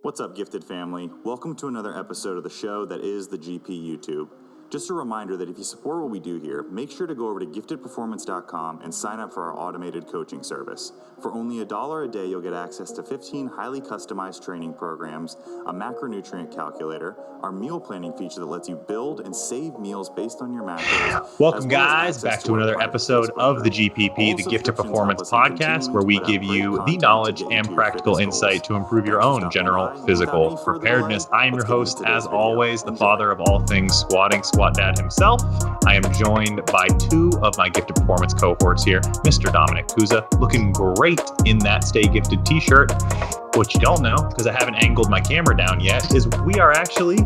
What's up, gifted family? Welcome to another episode of the show that is the GP YouTube. Just a reminder that if you support what we do here, make sure to go over to giftedperformance.com and sign up for our automated coaching service. For only $1 a day, you'll get access to 15 highly customized training programs, a macronutrient calculator, our meal planning feature that lets you build and save meals based on your macros. Welcome, guys, back to another episode of the GPP, the Gifted Performance Podcast, where we give you the knowledge and practical insight to improve your own general physical preparedness. I am your host, as always, the father of all things squatting, Squat Dad himself. I am joined by two of my Gifted Performance cohorts here, Mr. Dominic Kuza, looking great in that Stay Gifted t-shirt. What you don't know, because I haven't angled my camera down yet, is we are actually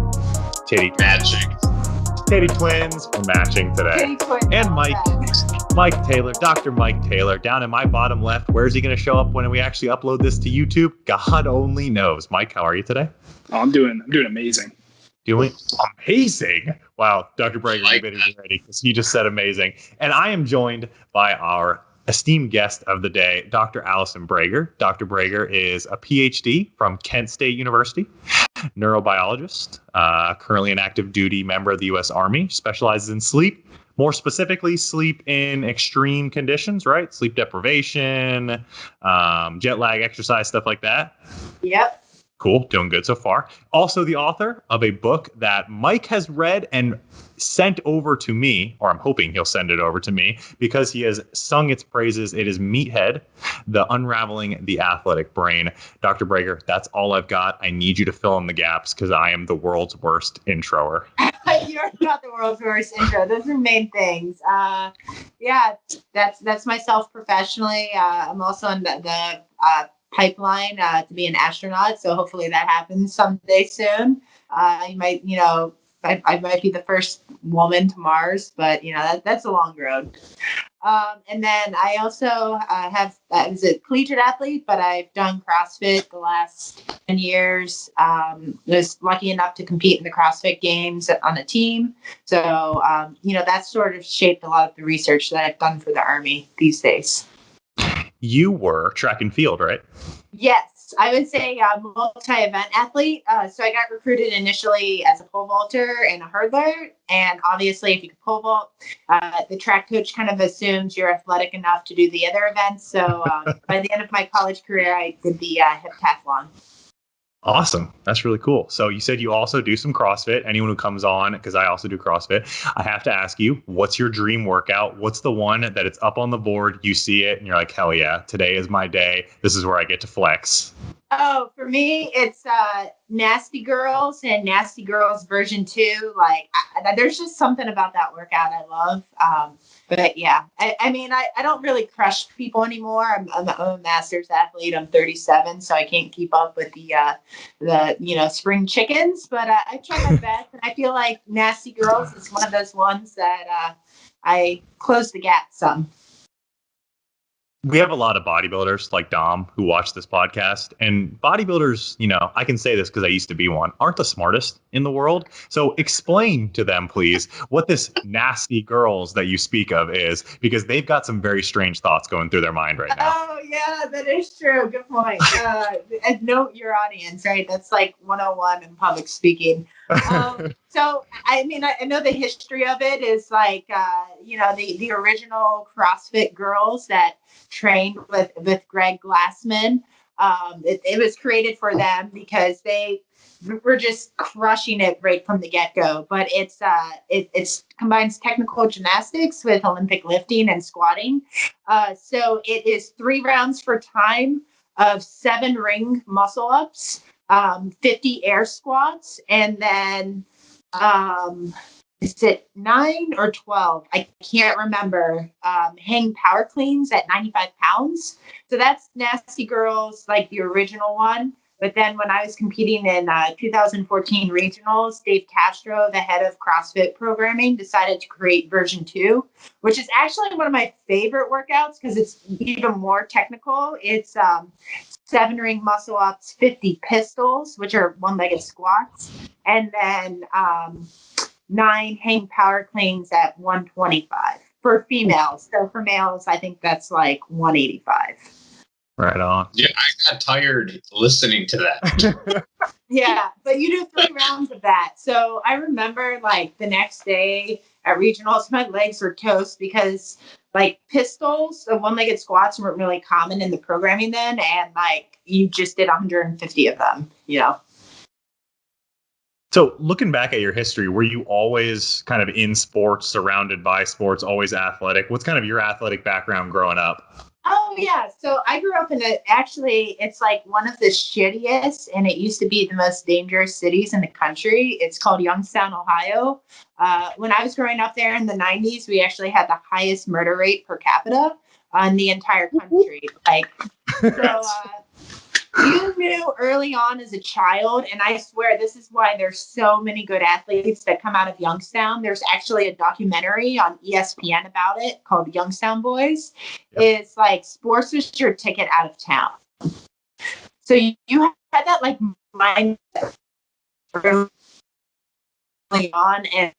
titty matching. Titty twins, we're matching today. And Mike Taylor, Dr. Mike Taylor, down in my bottom left. Where's he going to show up when we actually upload this to YouTube? God only knows. Mike, how are you today? Oh, I'm doing amazing. Doing amazing. Wow, Dr. Brager, you better be ready because he just said amazing. And I am joined by our esteemed guest of the day, Dr. Allison Brager. Dr. Brager is a PhD from Kent State University, neurobiologist, currently an active duty member of the U.S. Army, specializes in sleep, more specifically sleep in extreme conditions, right? Sleep deprivation, jet lag, exercise, stuff like that. Yep. Cool. Doing good so far. Also the author of a book that Mike has read and sent over to me, or I'm hoping he'll send it over to me because he has sung its praises. It is Meathead, the Unraveling the Athletic Brain. Dr. Brager, that's all I've got. I need you to fill in the gaps because I am the world's worst introer. You're not the world's worst intro. Those are the main things. Yeah, that's myself professionally. I'm also on the pipeline to be an astronaut, so hopefully that happens someday soon. I might be the first woman to Mars, but that's a long road. And then I also I was a collegiate athlete, but I've done CrossFit the last 10 years. Was lucky enough to compete in the CrossFit Games on a team. So that's sort of shaped a lot of the research that I've done for the Army these days. You were track and field, right? Yes, I would say a multi-event athlete. So I got recruited initially as a pole vaulter and a hurdler. And obviously, if you can pole vault, the track coach kind of assumes you're athletic enough to do the other events. So by the end of my college career, I did the heptathlon. Awesome. That's really cool. So you said you also do some CrossFit. Anyone who comes on, because I also do CrossFit, I have to ask you, what's your dream workout? What's the one that it's up on the board, you see it, and you're like, hell yeah, today is my day. This is where I get to flex. Oh, for me, it's Nasty Girls and Nasty Girls version 2. There's just something about that workout I love. But yeah, I don't really crush people anymore. I'm a master's athlete. I'm 37, so I can't keep up with the spring chickens. But I try my best, and I feel like Nasty Girls is one of those ones that I close the gap some. We have a lot of bodybuilders like Dom who watch this podcast, and bodybuilders, I can say this because I used to be one, aren't the smartest in the world. So explain to them, please, what this Nasty Girls that you speak of is, because they've got some very strange thoughts going through their mind right now. Oh, yeah, that is true. Good point. And note your audience, right? That's like 101 in public speaking. So, I know the history of it is like, the original CrossFit girls that trained with Greg Glassman. It was created for them because they were just crushing it right from the get-go. But it combines technical gymnastics with Olympic lifting and squatting. So it is 3 rounds for time of 7 ring muscle ups, 50 air squats, and then is it 9 or 12? I can't remember. Hang power cleans at 95 pounds. So that's Nasty Girls, like the original one. But then when I was competing in 2014 regionals, Dave Castro, the head of CrossFit programming, decided to create version 2, which is actually one of my favorite workouts because it's even more technical. It's 7 ring muscle ups, 50 pistols, which are one-legged squats, and then 9 hang power cleans at 125 for females. So for males, I think that's like 185. Right on. Yeah, I got tired listening to that. Yeah, but you do 3 rounds of that. So I remember like the next day at regionals, my legs were toast because like pistols, the one-legged squats weren't really common in the programming then, and like you just did 150 of them, you know. So looking back at your history, were you always kind of in sports, surrounded by sports, always athletic? What's kind of your athletic background growing up? Oh yeah, so I grew up in it's like one of the shittiest, and it used to be the most dangerous cities in the country. It's called Youngstown, Ohio. When I was growing up there in the 90s, we actually had the highest murder rate per capita in the entire country. Like, so you knew early on as a child, and I swear this is why there's so many good athletes that come out of Youngstown. There's actually a documentary on ESPN about it called Youngstown Boys. Yep. It's like sports was your ticket out of town. So you had that like mindset early on, and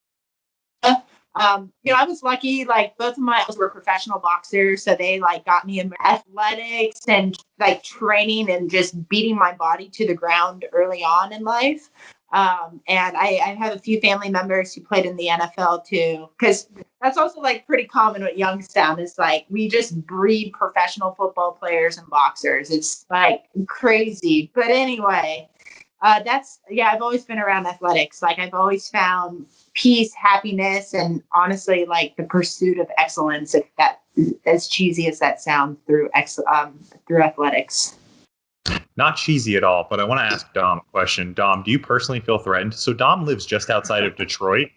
I was lucky, like both of my uncles were professional boxers. So they like got me in athletics and like training and just beating my body to the ground early on in life. And I have a few family members who played in the NFL too, because that's also like pretty common with Youngstown. Is like we just breed professional football players and boxers. It's like crazy. But anyway, I've always been around athletics. Like I've always found peace, happiness, and honestly, like the pursuit of excellence, if that, as cheesy as that sounds, through athletics. Not cheesy at all, but I want to ask Dom a question. Dom, do you personally feel threatened? So Dom lives just outside of Detroit.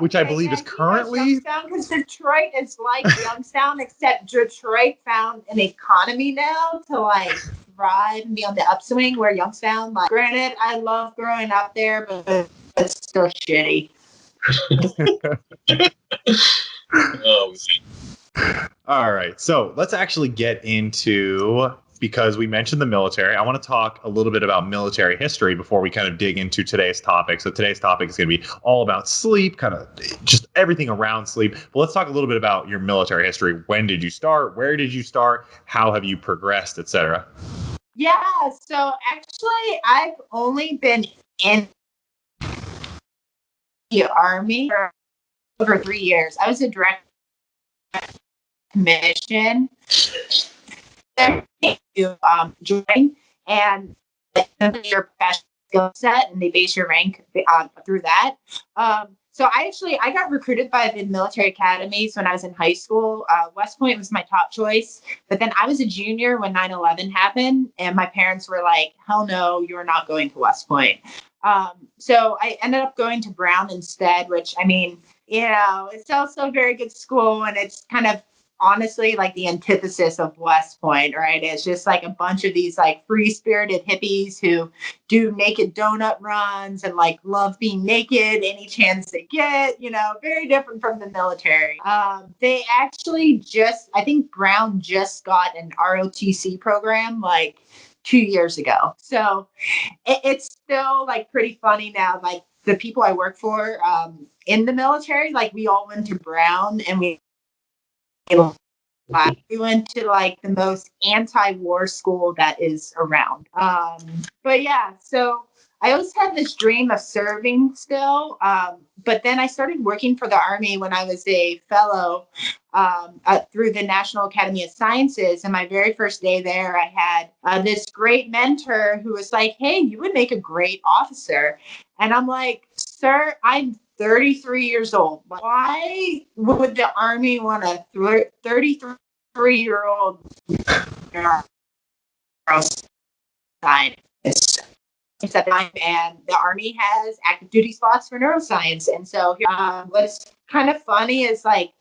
Which I believe is currently Youngstown, because Detroit is like Youngstown, except Detroit found an economy now to like thrive and be on the upswing, where Youngstown, like, granted, I love growing up there, but it's still shitty. All right, so let's actually get into, because we mentioned the military, I want to talk a little bit about military history before we kind of dig into today's topic. So today's topic is going to be all about sleep, kind of just everything around sleep. But let's talk a little bit about your military history. When did you start? Where did you start? How have you progressed, etc.? Yeah, so actually, I've only been in the Army for over 3 years. I was a direct commission to join, and your professional skill set, and they base your rank through that. So I got recruited by the military academies when I was in high school. West Point was my top choice, but then I was a junior when 9/11 happened, and my parents were like, "Hell no, you're not going to West Point." So I ended up going to Brown instead, which, I mean, it's also a very good school, and it's kind of honestly like the antithesis of West Point, right? It's just like a bunch of these like free spirited hippies who do naked donut runs and like love being naked any chance they get, very different from the military. They actually I think Brown just got an ROTC program like 2 years ago. So it's still like pretty funny now. Like the people I work for in the military, like we all went to Brown, and we went to like the most anti-war school that is around. But yeah, so I always had this dream of serving still. But then I started working for the Army when I was a fellow through the National Academy of Sciences. And my very first day there, I had this great mentor who was like, "Hey, you would make a great officer." And I'm like, "Sir, I'm 33 years old. Why would the Army want a 33-year-old neuroscientist?" Except and the Army has active duty slots for neuroscience. And so what's kind of funny is like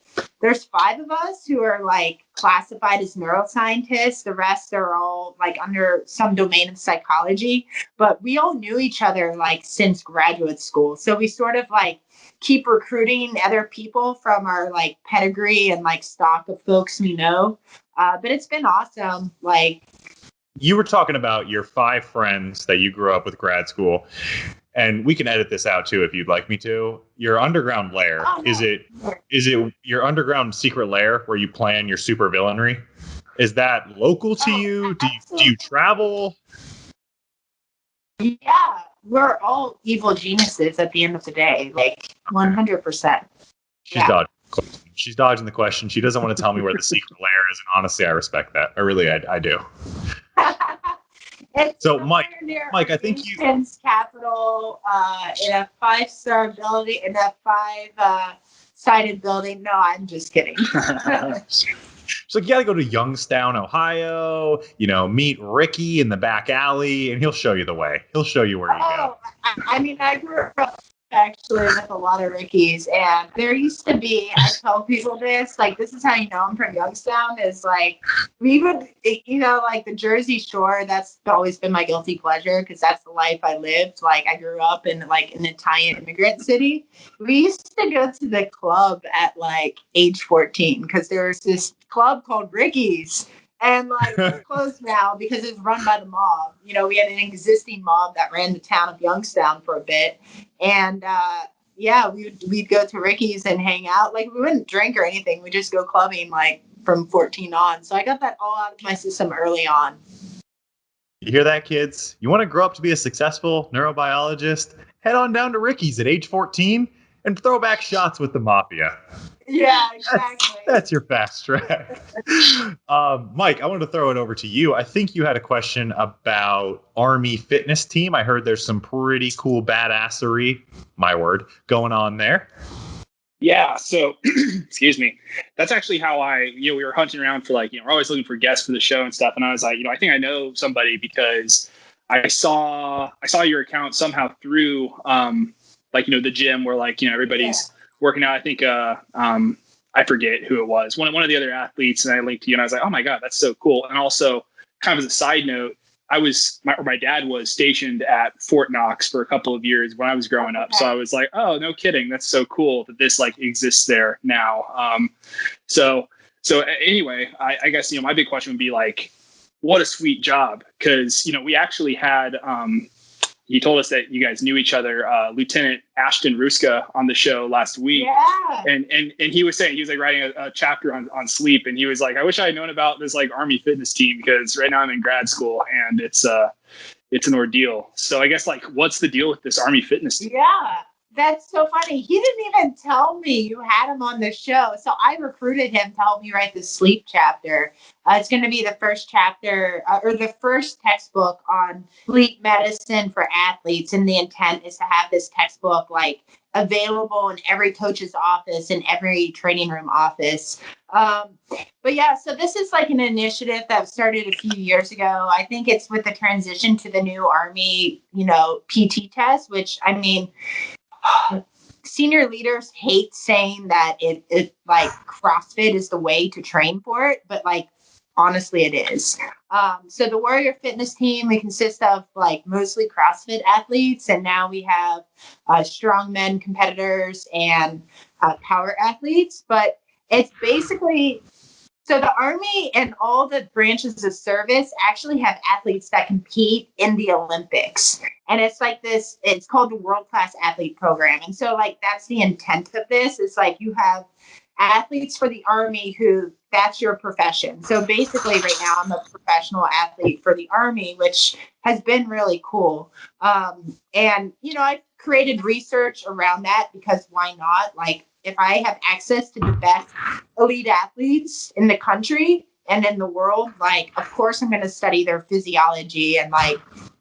there's 5 of us who are like classified as neuroscientists. The rest are all like under some domain of psychology, but we all knew each other like since graduate school. So we sort of like keep recruiting other people from our like pedigree and like stock of folks we know. But it's been awesome. Like, you were talking about your 5 friends that you grew up with grad school, and we can edit this out too if you'd like me to. Your underground lair, is it your underground secret lair where you plan your super villainry? Is that local to you? Do you travel? Yeah, we're all evil geniuses at the end of the day, like 100%. She's dodging the question. She's dodging the question. She doesn't want to tell me where the secret lair is, and honestly, I respect that. I do. It's So, Mike, I think Kingston's capital in a 5-star building, in a 5-sided building. No, I'm just kidding. So you got to go to Youngstown, Ohio, meet Ricky in the back alley, and he'll show you the way. He'll show you where you go. I mean, I grew up actually with a lot of Rickies, and there used to be, I tell people this, like, this is how you know I'm from Youngstown, is like, we would, like the Jersey Shore, that's always been my guilty pleasure, because that's the life I lived. Like, I grew up in like an Italian immigrant city. We used to go to the club at like age 14, because there was this club called Ricky's. And like it's closed now because it's run by the mob. We had an existing mob that ran the town of Youngstown for a bit. And we'd go to Ricky's and hang out. Like we wouldn't drink or anything. We just go clubbing like from 14 on. So I got that all out of my system early on. You hear that, kids? You want to grow up to be a successful neurobiologist? Head on down to Ricky's at age 14 and throw back shots with the mafia. Yeah, exactly. That's your fast track. Mike, I wanted to throw it over to you. I think you had a question about Army fitness team. I heard there's some pretty cool badassery, my word, going on there. Yeah. So, excuse me. That's actually how we were hunting around for we're always looking for guests for the show and stuff. And I was like, I think I know somebody because I saw your account somehow through, the gym where everybody's working out. I think I forget who it was. One of the other athletes, and I linked to you, and I was like, "Oh my god, that's so cool!" And also, kind of as a side note, my dad was stationed at Fort Knox for a couple of years when I was growing up. So I was like, "Oh, no kidding, that's so cool that this exists there now." So anyway, I guess my big question would be what a sweet job, because we actually had. He told us that you guys knew each other, Lieutenant Ashton Ruska, on the show last week. Yeah. And he was saying, he was writing a chapter on sleep. And he was like, I wish I had known about this Army fitness team, because right now I'm in grad school and it's an ordeal. So I guess what's the deal with this Army fitness team? Yeah. That's so funny. He didn't even tell me you had him on the show. So I recruited him to help me write the sleep chapter. It's going to be the first chapter or the first textbook on sleep medicine for athletes. And the intent is to have this textbook available in every coach's office and every training room office. But yeah, so this is an initiative that started a few years ago. I think it's with the transition to the new Army, PT test, which senior leaders hate saying that it CrossFit is the way to train for it, but honestly it is. So the Warrior Fitness team, we consist of mostly CrossFit athletes, and now we have strongmen competitors and power athletes, but it's basically, so the Army and all the branches of service actually have athletes that compete in the Olympics. And it's this, it's called the World Class Athlete Program. And so that's the intent of this. It's you have athletes for the Army who that's your profession. So basically right now I'm a professional athlete for the Army, which has been really cool. And, I've created research around that because why not? If I have access to the best elite athletes in the country and in the world, of course I'm going to study their physiology and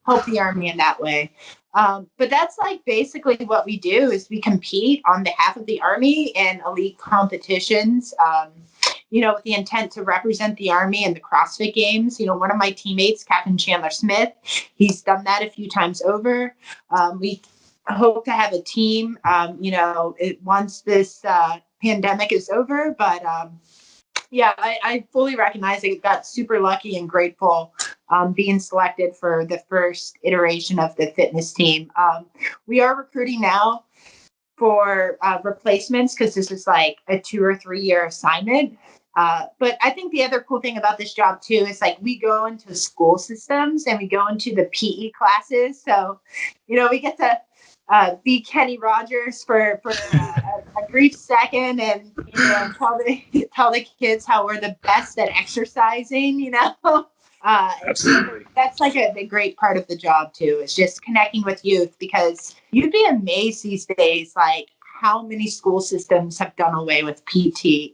help the Army in that way. But that's basically what we do is we compete on behalf of the Army in elite competitions, with the intent to represent the Army in the CrossFit Games. One of my teammates, Captain Chandler Smith, he's done that a few times over. We hope to have a team, once this pandemic is over. But I fully recognize I got super lucky and grateful being selected for the first iteration of the fitness team. We are recruiting now for replacements because this is a 2 or 3 year assignment. But I think the other cool thing about this job too is we go into school systems and we go into the PE classes. So, we get to be Kenny Rogers for a brief second and tell the kids how we're the best at exercising. Absolutely. That's like a great part of the job too, is just connecting with youth, because you'd be amazed these days, like how many school systems have done away with PT.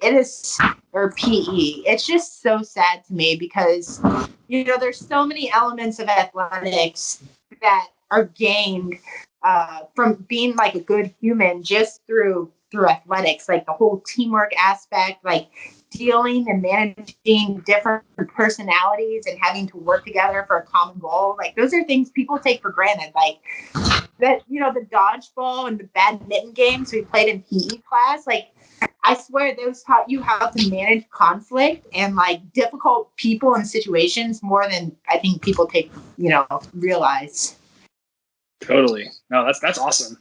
Or PE. It's just so sad to me because, there's so many elements of athletics that are gained from being like a good human just through athletics, like the whole teamwork aspect, like dealing and managing different personalities and having to work together for a common goal. Like those are things people take for granted. Like that, the dodgeball and the badminton games we played in PE class, like I swear those taught you how to manage conflict and like difficult people and situations more than I think people realize. Totally. No, that's awesome.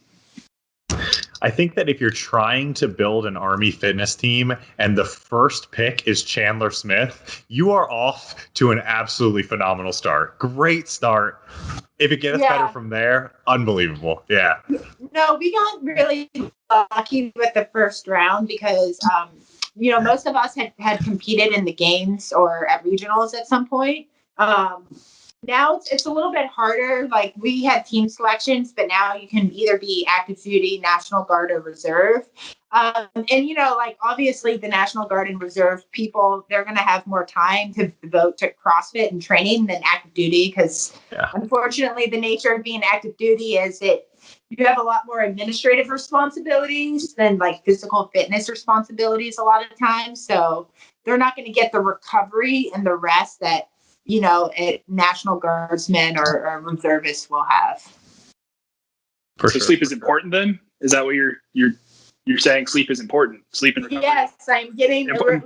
I think that if you're trying to build an Army fitness team and the first pick is Chandler Smith, you are off to an absolutely phenomenal start. Great start. If it gets better from there, unbelievable. Yeah. No, we got really lucky with the first round because, most of us had competed in the games or at regionals at some point. Now it's a little bit harder. Like we had team selections, but now you can either be active duty, National Guard, or Reserve. And like obviously the National Guard and Reserve people, they're going to have more time to devote to CrossFit and training than active duty because unfortunately the nature of being active duty is that you have a lot more administrative responsibilities than like physical fitness responsibilities a lot of times. So they're not going to get the recovery and the rest that National Guardsmen or reservists will have. So sleep is important then? Is that what you're saying? Sleep is important. Sleep and recovery. Yes, I'm getting important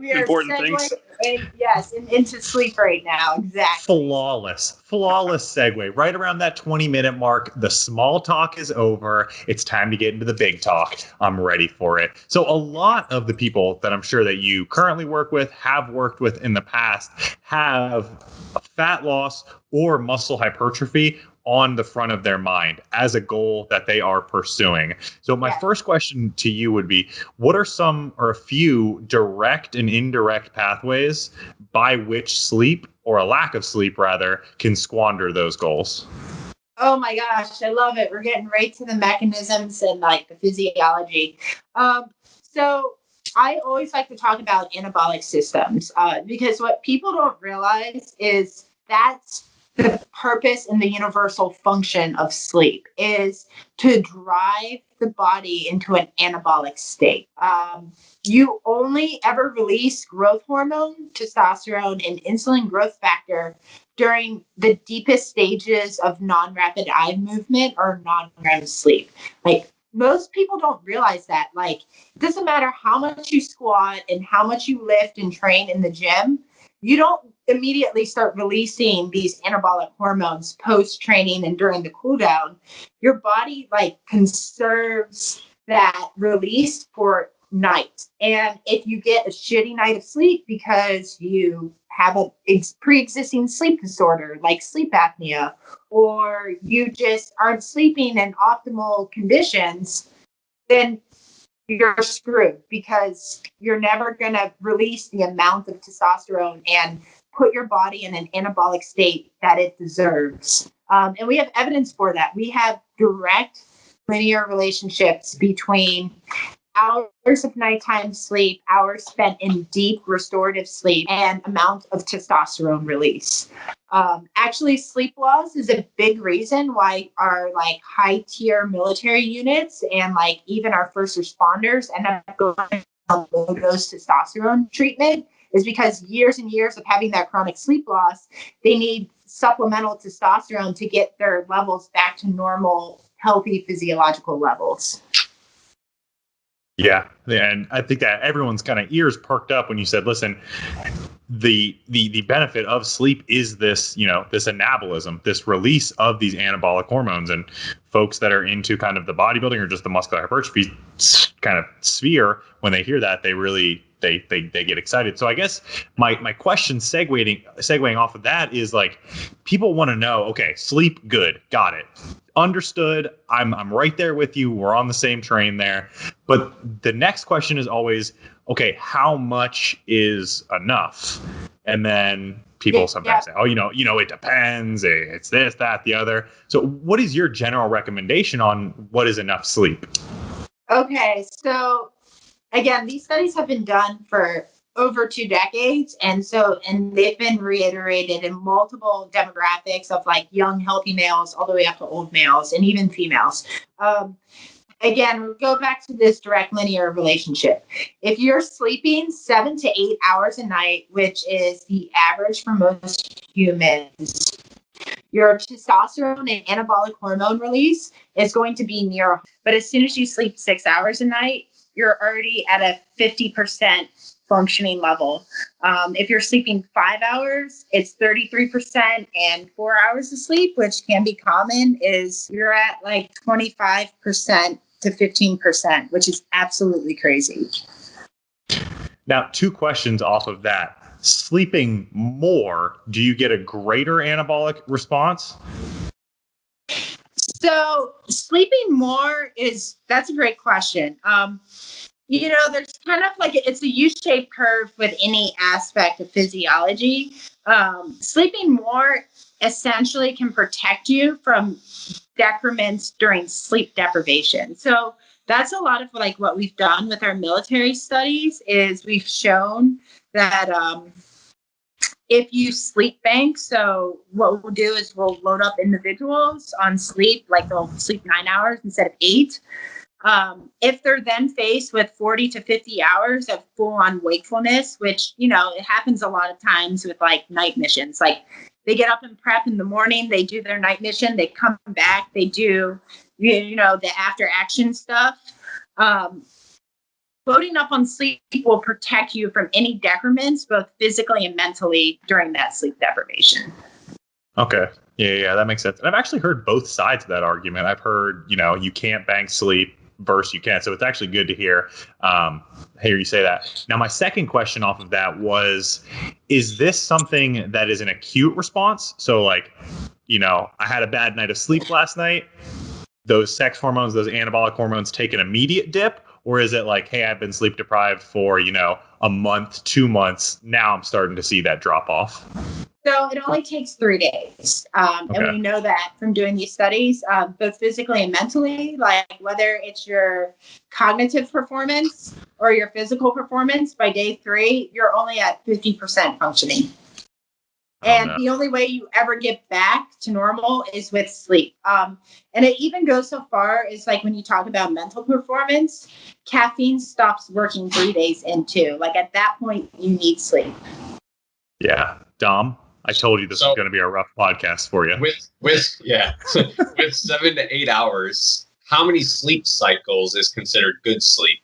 things. Into sleep right now. Exactly. Flawless segue. Right around that 20-minute mark, the small talk is over. It's time to get into the big talk. I'm ready for it. So a lot of the people that I'm sure that you currently work with, have worked with in the past, have a fat loss or muscle hypertrophy on the front of their mind as a goal that they are pursuing. So my first question to you would be, what are some or a few direct and indirect pathways by which sleep, or a lack of sleep rather, can squander those goals? Oh my gosh, I love it. We're getting right to the mechanisms and like the physiology. So I always like to talk about anabolic systems because what people don't realize is that's the purpose and the universal function of sleep is to drive the body into an anabolic state. You only ever release growth hormone, testosterone, and insulin growth factor during the deepest stages of non-rapid eye movement or non-REM sleep. Like most people don't realize that. Like it doesn't matter how much you squat and how much you lift and train in the gym, you don't immediately start releasing these anabolic hormones post-training and during the cool down. Your body like conserves that release for night. And if you get a shitty night of sleep because you have a pre-existing sleep disorder like sleep apnea, or you just aren't sleeping in optimal conditions, then you're screwed because you're never going to release the amount of testosterone and put your body in an anabolic state that it deserves. And we have evidence for that. We have direct linear relationships between hours of nighttime sleep, hours spent in deep restorative sleep, and amount of testosterone release. Actually, sleep loss is a big reason why our like high tier military units and like even our first responders end up going on low dose testosterone treatment, is because years and years of having that chronic sleep loss, they need supplemental testosterone to get their levels back to normal, healthy physiological levels. Yeah, and I think that everyone's kind of ears perked up when you said, listen, the benefit of sleep is this, this anabolism, this release of these anabolic hormones. And folks that are into kind of the bodybuilding or just the muscular hypertrophy kind of sphere, when they hear that, they really they get excited. So I guess my question segueing off of that is like, people want to know, okay, sleep, good, got it. Understood. I'm right there with you. We're on the same train there. But the next question is always, okay, how much is enough? And then people sometimes say, oh, it depends. It's this, that, the other. So what is your general recommendation on what is enough sleep? Okay. So again, these studies have been done for over 2 decades. And they've been reiterated in multiple demographics of like young, healthy males all the way up to old males and even females. Again, we go back to this direct linear relationship. If you're sleeping 7 to 8 hours a night, which is the average for most humans, your testosterone and anabolic hormone release is going to be near. But as soon as you sleep 6 hours a night, you're already at a 50% functioning level. If you're sleeping 5 hours, it's 33%, and 4 hours of sleep, which can be common, is you're at like 25% to 15%, which is absolutely crazy. Now, 2 questions off of that. Sleeping more, do you get a greater anabolic response? So sleeping more that's a great question. There's kind of like, it's a U-shaped curve with any aspect of physiology. Sleeping more essentially can protect you from decrements during sleep deprivation. So that's a lot of like what we've done with our military studies is we've shown that if you sleep bank, so what we'll do is we'll load up individuals on sleep, like they'll sleep 9 hours instead of 8. If they're then faced with 40 to 50 hours of full-on wakefulness, which, it happens a lot of times with like night missions, like they get up and prep in the morning, they do their night mission, they come back, they do, the after action stuff. Loading up on sleep will protect you from any decrements, both physically and mentally during that sleep deprivation. Okay. Yeah, that makes sense. And I've actually heard both sides of that argument. I've heard, you can't bank sleep versus you can. So it's actually good to hear you say that. Now, my second question off of that was, is this something that is an acute response? So like, I had a bad night of sleep last night. Those sex hormones, those anabolic hormones take an immediate dip? Or is it like, hey, I've been sleep deprived for, a month, 2 months. Now I'm starting to see that drop off. So it only takes 3 days. And we know that from doing these studies, both physically and mentally, like whether it's your cognitive performance or your physical performance, by day 3, you're only at 50% functioning. And the only way you ever get back to normal is with sleep. And it even goes so far as like when you talk about mental performance, caffeine stops working 3 days in too. Like at that point, you need sleep. Yeah. Dom, I told you this was going to be a rough podcast for you. With 7 to 8 hours, how many sleep cycles is considered good sleep?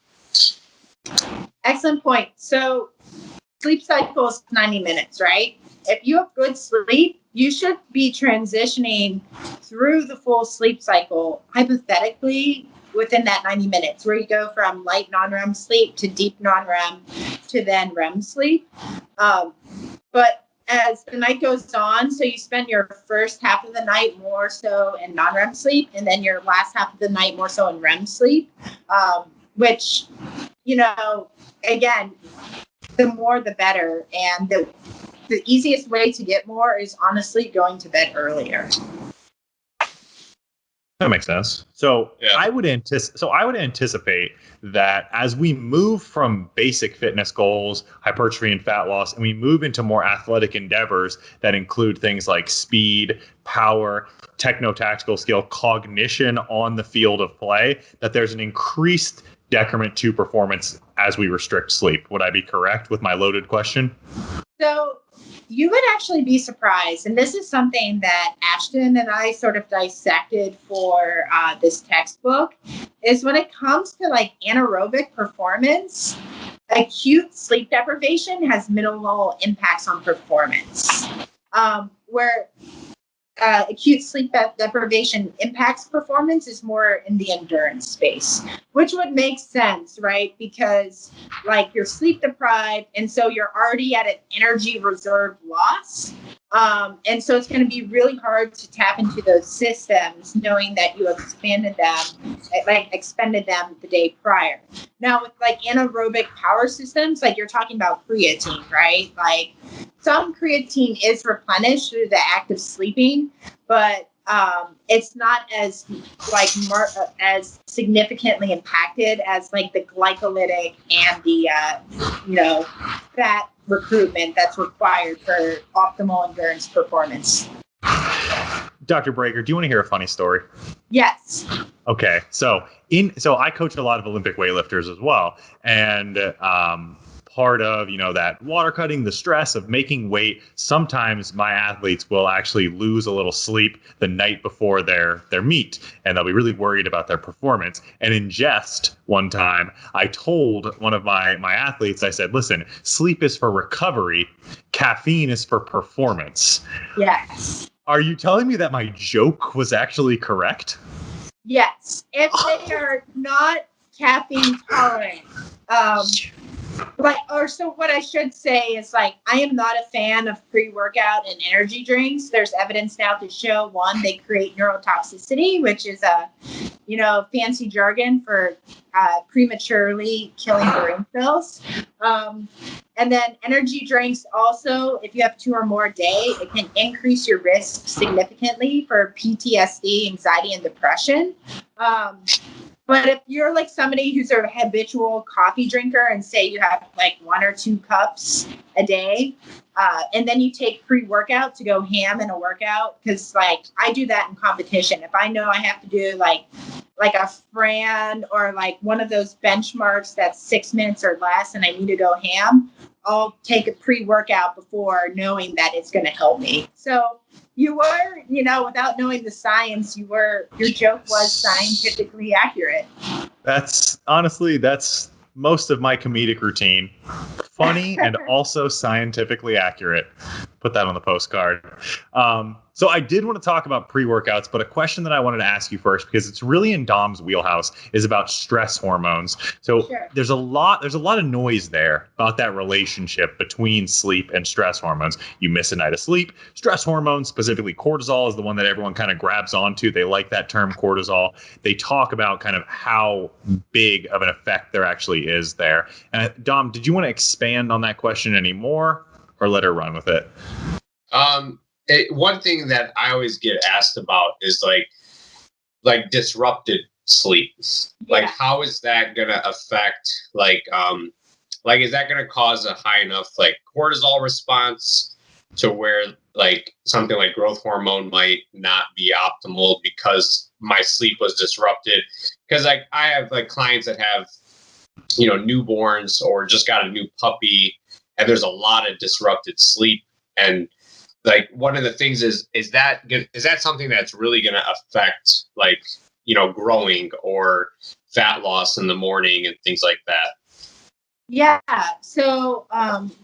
Excellent point. So sleep cycle is 90 minutes, right? If you have good sleep, you should be transitioning through the full sleep cycle, hypothetically, within that 90 minutes, where you go from light non-REM sleep to deep non-REM to then REM sleep. But as the night goes on, so you spend your first half of the night more so in non-REM sleep, and then your last half of the night more so in REM sleep, which, again, the more the better. And the easiest way to get more is honestly going to bed earlier. That makes sense. So I would anticipate that as we move from basic fitness goals, hypertrophy and fat loss, and we move into more athletic endeavors that include things like speed, power, techno-tactical skill, cognition on the field of play, that there's an increased decrement to performance as we restrict sleep. Would I be correct with my loaded question? So you would actually be surprised. And this is something that Ashton and I sort of dissected for this textbook, is when it comes to like anaerobic performance, acute sleep deprivation has minimal impacts on performance. Where acute sleep deprivation impacts performance is more in the endurance space, which would make sense, right? Because like you're sleep deprived, and so you're already at an energy reserve loss. And so it's going to be really hard to tap into those systems knowing that you expended them the day prior. Now with like anaerobic power systems, like you're talking about creatine, right? Like some creatine is replenished through the act of sleeping, but it's not as as significantly impacted as like the glycolytic and the fat recruitment that's required for optimal endurance performance. Dr. Brager, do you want to hear a funny story? Yes. Okay, so I coach a lot of Olympic weightlifters as well, and part of that water cutting, the stress of making weight, sometimes my athletes will actually lose a little sleep the night before their meet, and they'll be really worried about their performance. And in jest, one time I told one of my athletes, I said, listen, sleep is for recovery, caffeine is for performance. Yes. Are you telling me that my joke was actually correct? Yes. If they are not caffeine tolerant, so what I should say is like, I am not a fan of pre-workout and energy drinks. There's evidence now to show, one, they create neurotoxicity, which is fancy jargon for prematurely killing brain cells. And then energy drinks also, if you have 2 or more a day, it can increase your risk significantly for PTSD, anxiety, and depression. But if you're like somebody who's a habitual coffee drinker and say you have like 1 or 2 cups a day, and then you take pre-workout to go ham in a workout, because like I do that in competition. If I know I have to do like a Fran or like one of those benchmarks that's 6 minutes or less and I need to go ham, I'll take a pre-workout before knowing that it's going to help me. So you were, without knowing the science, your joke was scientifically accurate. That's most of my comedic routine. Funny and also scientifically accurate. Put that on the postcard. So I did want to talk about pre-workouts, but a question that I wanted to ask you first, because it's really in Dom's wheelhouse, is about stress hormones. So Sure. There's a lot of noise there about that relationship between sleep and stress hormones. You miss a night of sleep. Stress hormones, specifically cortisol, is the one that everyone kind of grabs onto. They like that term cortisol. They talk about kind of how big of an effect there actually is there. And Dom, did you want to expand on that question anymore, or let her run with it? One thing that I always get asked about is like disrupted sleep. Yeah. Like, how is that going to affect is that going to cause a high enough like cortisol response to where like something like growth hormone might not be optimal because my sleep was disrupted? Because like I have like clients that have newborns or just got a new puppy, and there's a lot of disrupted sleep. And like one of the things is that something that's really going to affect like growing or fat loss in the morning and things like that? Yeah. So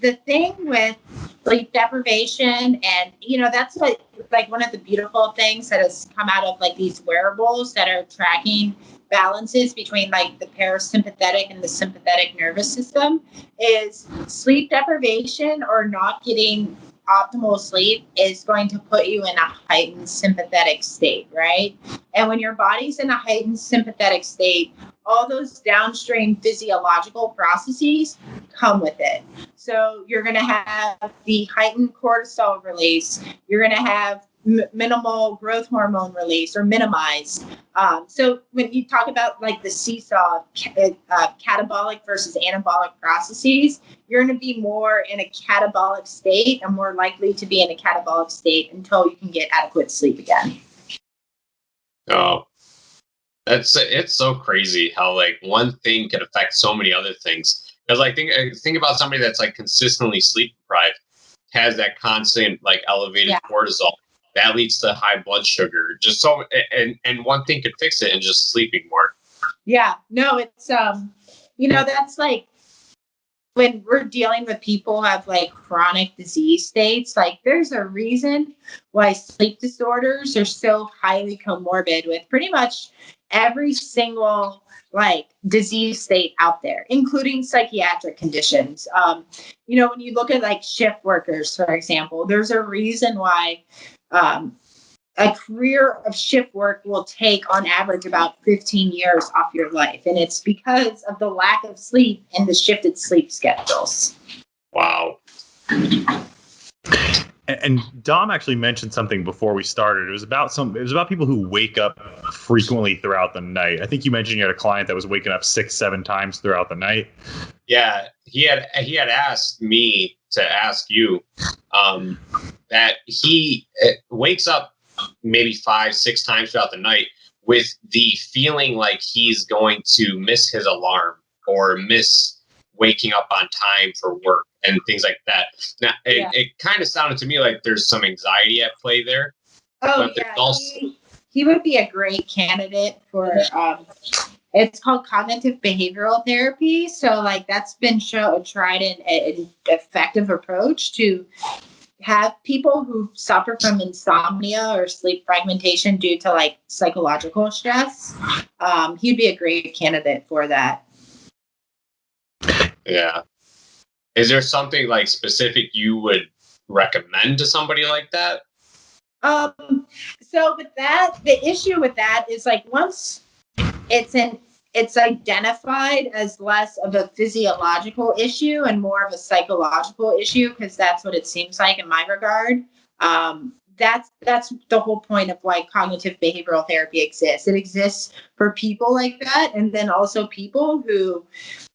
the thing with sleep deprivation, and that's like one of the beautiful things that has come out of like these wearables that are tracking balances between like the parasympathetic and the sympathetic nervous system, is sleep deprivation or not getting optimal sleep is going to put you in a heightened sympathetic state, right? And when your body's in a heightened sympathetic state, all those downstream physiological processes come with it. So you're going to have the heightened cortisol release. You're going to have minimal growth hormone release, or minimized. So when you talk about like the seesaw, catabolic versus anabolic processes, you're going to be more in a catabolic state and more likely to be in a catabolic state until you can get adequate sleep again. Oh, it's so crazy how like one thing can affect so many other things. Because like think about somebody that's like consistently sleep deprived, has that constant like elevated cortisol. That leads to high blood sugar. Just so, and one thing could fix it, and just sleeping more. Yeah, no, it's that's like when we're dealing with people who have like chronic disease states, like there's a reason why sleep disorders are so highly comorbid with pretty much every single like disease state out there, including psychiatric conditions. When you look at like shift workers, for example, there's a reason why a career of shift work will take on average about 15 years off your life. And it's because of the lack of sleep and the shifted sleep schedules. Wow. And Dom actually mentioned something before we started. It was about people who wake up frequently throughout the night. I think you mentioned you had a client that was waking up 6-7 times throughout the night. Yeah, he had asked me to ask you that he wakes up maybe 5-6 times throughout the night with the feeling like he's going to miss his alarm or miss waking up on time for work and things like that. Now, it kind of sounded to me like there's some anxiety at play there. Oh, yeah. He would be a great candidate for, it's called cognitive behavioral therapy. So, like, that's been tried an effective approach to have people who suffer from insomnia or sleep fragmentation due to, like, psychological stress. He'd be a great candidate for that. Yeah. Is there something like specific you would recommend to somebody like that? So with that, the issue with that is like once it's identified as less of a physiological issue and more of a psychological issue, because that's what it seems like in my regard. That's the whole point of why cognitive behavioral therapy exists. It exists for people like that, and then also people who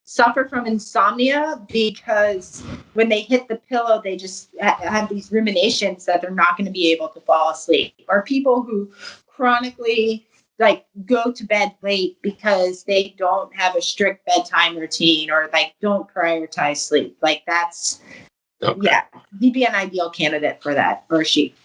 suffer from insomnia because when they hit the pillow, they just have these ruminations that they're not going to be able to fall asleep, or people who chronically like go to bed late because they don't have a strict bedtime routine or like don't prioritize sleep. Like that's, he'd be an ideal candidate for that, or she.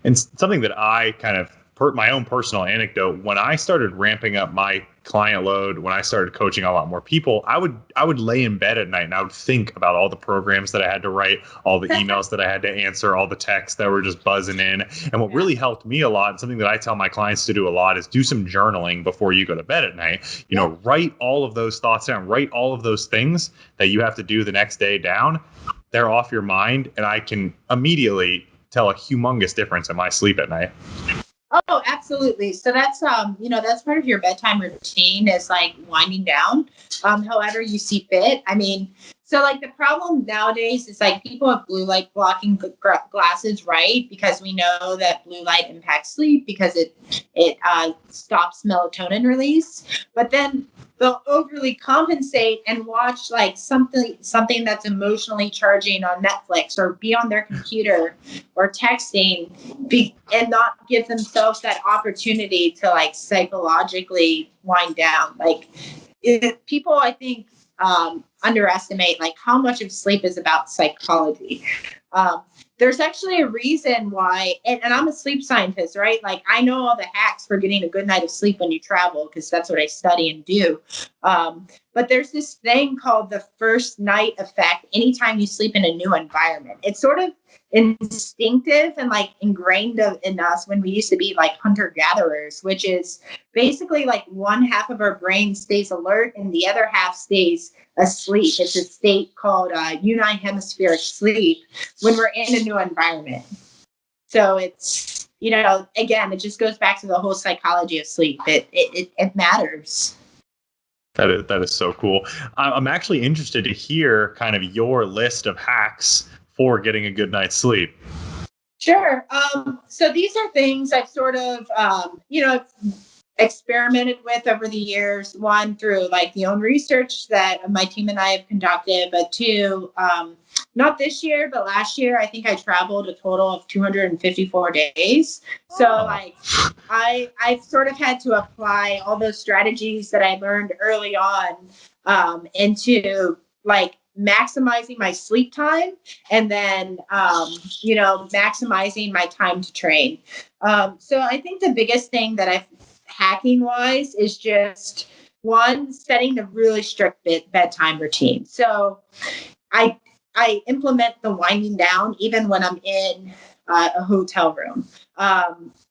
And something that I kind of my own personal anecdote, when I started ramping up my client load, when I started coaching a lot more people, I would lay in bed at night and I would think about all the programs that I had to write, all the emails that I had to answer, all the texts that were just buzzing in. And what really helped me a lot, and something that I tell my clients to do a lot, is do some journaling before you go to bed at night. Write all of those thoughts down, write all of those things that you have to do the next day down. They're off your mind, and I can immediately tell a humongous difference in my sleep at night. Oh, absolutely. So that's, that's part of your bedtime routine is like winding down, however you see fit. I mean, so like the problem nowadays is like people have blue light blocking glasses, right? Because we know that blue light impacts sleep because it stops melatonin release. But then they'll overly compensate and watch like something that's emotionally charging on Netflix or be on their computer or texting and not give themselves that opportunity to like psychologically wind down. Like people, I think, underestimate like how much of sleep is about psychology. There's actually a reason why, and I'm a sleep scientist, right? Like I know all the hacks for getting a good night of sleep when you travel, because that's what I study and do. But there's this thing called the first night effect anytime you sleep in a new environment. It's sort of instinctive and like ingrained in us when we used to be like hunter-gatherers, which is basically like one half of our brain stays alert and the other half stays asleep. It's a state called unihemispheric sleep when we're in a new environment. So it's, again, it just goes back to the whole psychology of sleep. It matters. That is so cool. I'm actually interested to hear kind of your list of hacks for getting a good night's sleep. Sure. So these are things I've sort of, experimented with over the years. One, through like the own research that my team and I have conducted, but two, not this year, but last year, I think I traveled a total of 254 days. So like I've sort of had to apply all those strategies that I learned early on into like maximizing my sleep time and then, maximizing my time to train. So I think the biggest thing that I've hacking wise is just one, setting a really strict bedtime routine. So I implement the winding down even when I'm in a hotel room.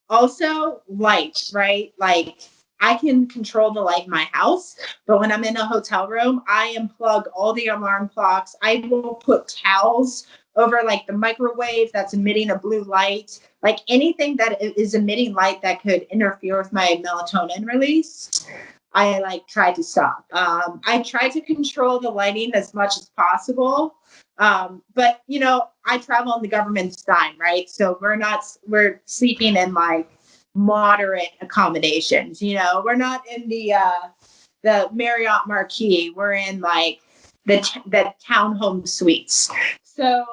Also, light, right? Like I can control the light in my house, but when I'm in a hotel room, I unplug all the alarm clocks. I will put towels over like the microwave that's emitting a blue light, like anything that is emitting light that could interfere with my melatonin release. I like try to stop. I try to control the lighting as much as possible. But you know, I travel on the government's dime, right? So we're sleeping in like moderate accommodations. You know, we're not in the Marriott Marquis. We're in like the townhome suites. So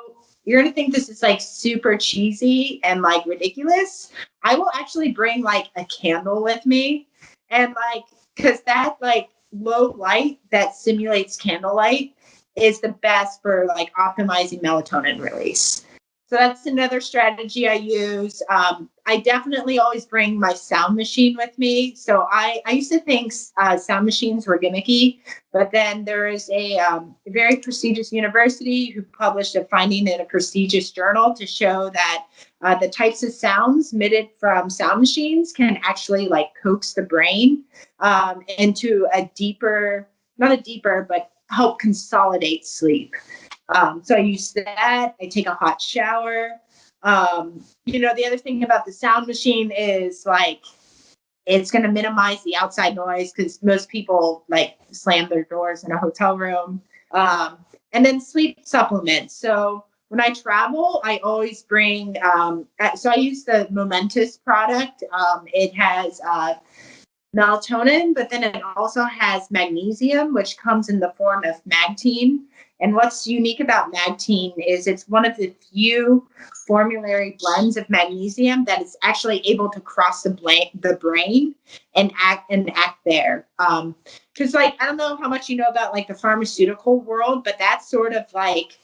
you're gonna think this is like super cheesy and like ridiculous. I will actually bring like a candle with me, and like because that like low light that simulates candlelight is the best for like optimizing melatonin release. So that's another strategy I use. I definitely always bring my sound machine with me. So I used to think sound machines were gimmicky, but then there is a very prestigious university who published a finding in a prestigious journal to show that the types of sounds emitted from sound machines can actually like coax the brain into a deeper, not a deeper, but help consolidate sleep. So I use that. I take a hot shower. You know, the other thing about the sound machine is like it's going to minimize the outside noise because most people like slam their doors in a hotel room. And then sleep supplements. So when I travel, I always bring. So I use the Momentous product. It has melatonin, but then it also has magnesium, which comes in the form of magtine. And what's unique about magtine is it's one of the few formulary blends of magnesium that is actually able to cross the brain and act there. Because like I don't know how much you know about like the pharmaceutical world, but that's sort of like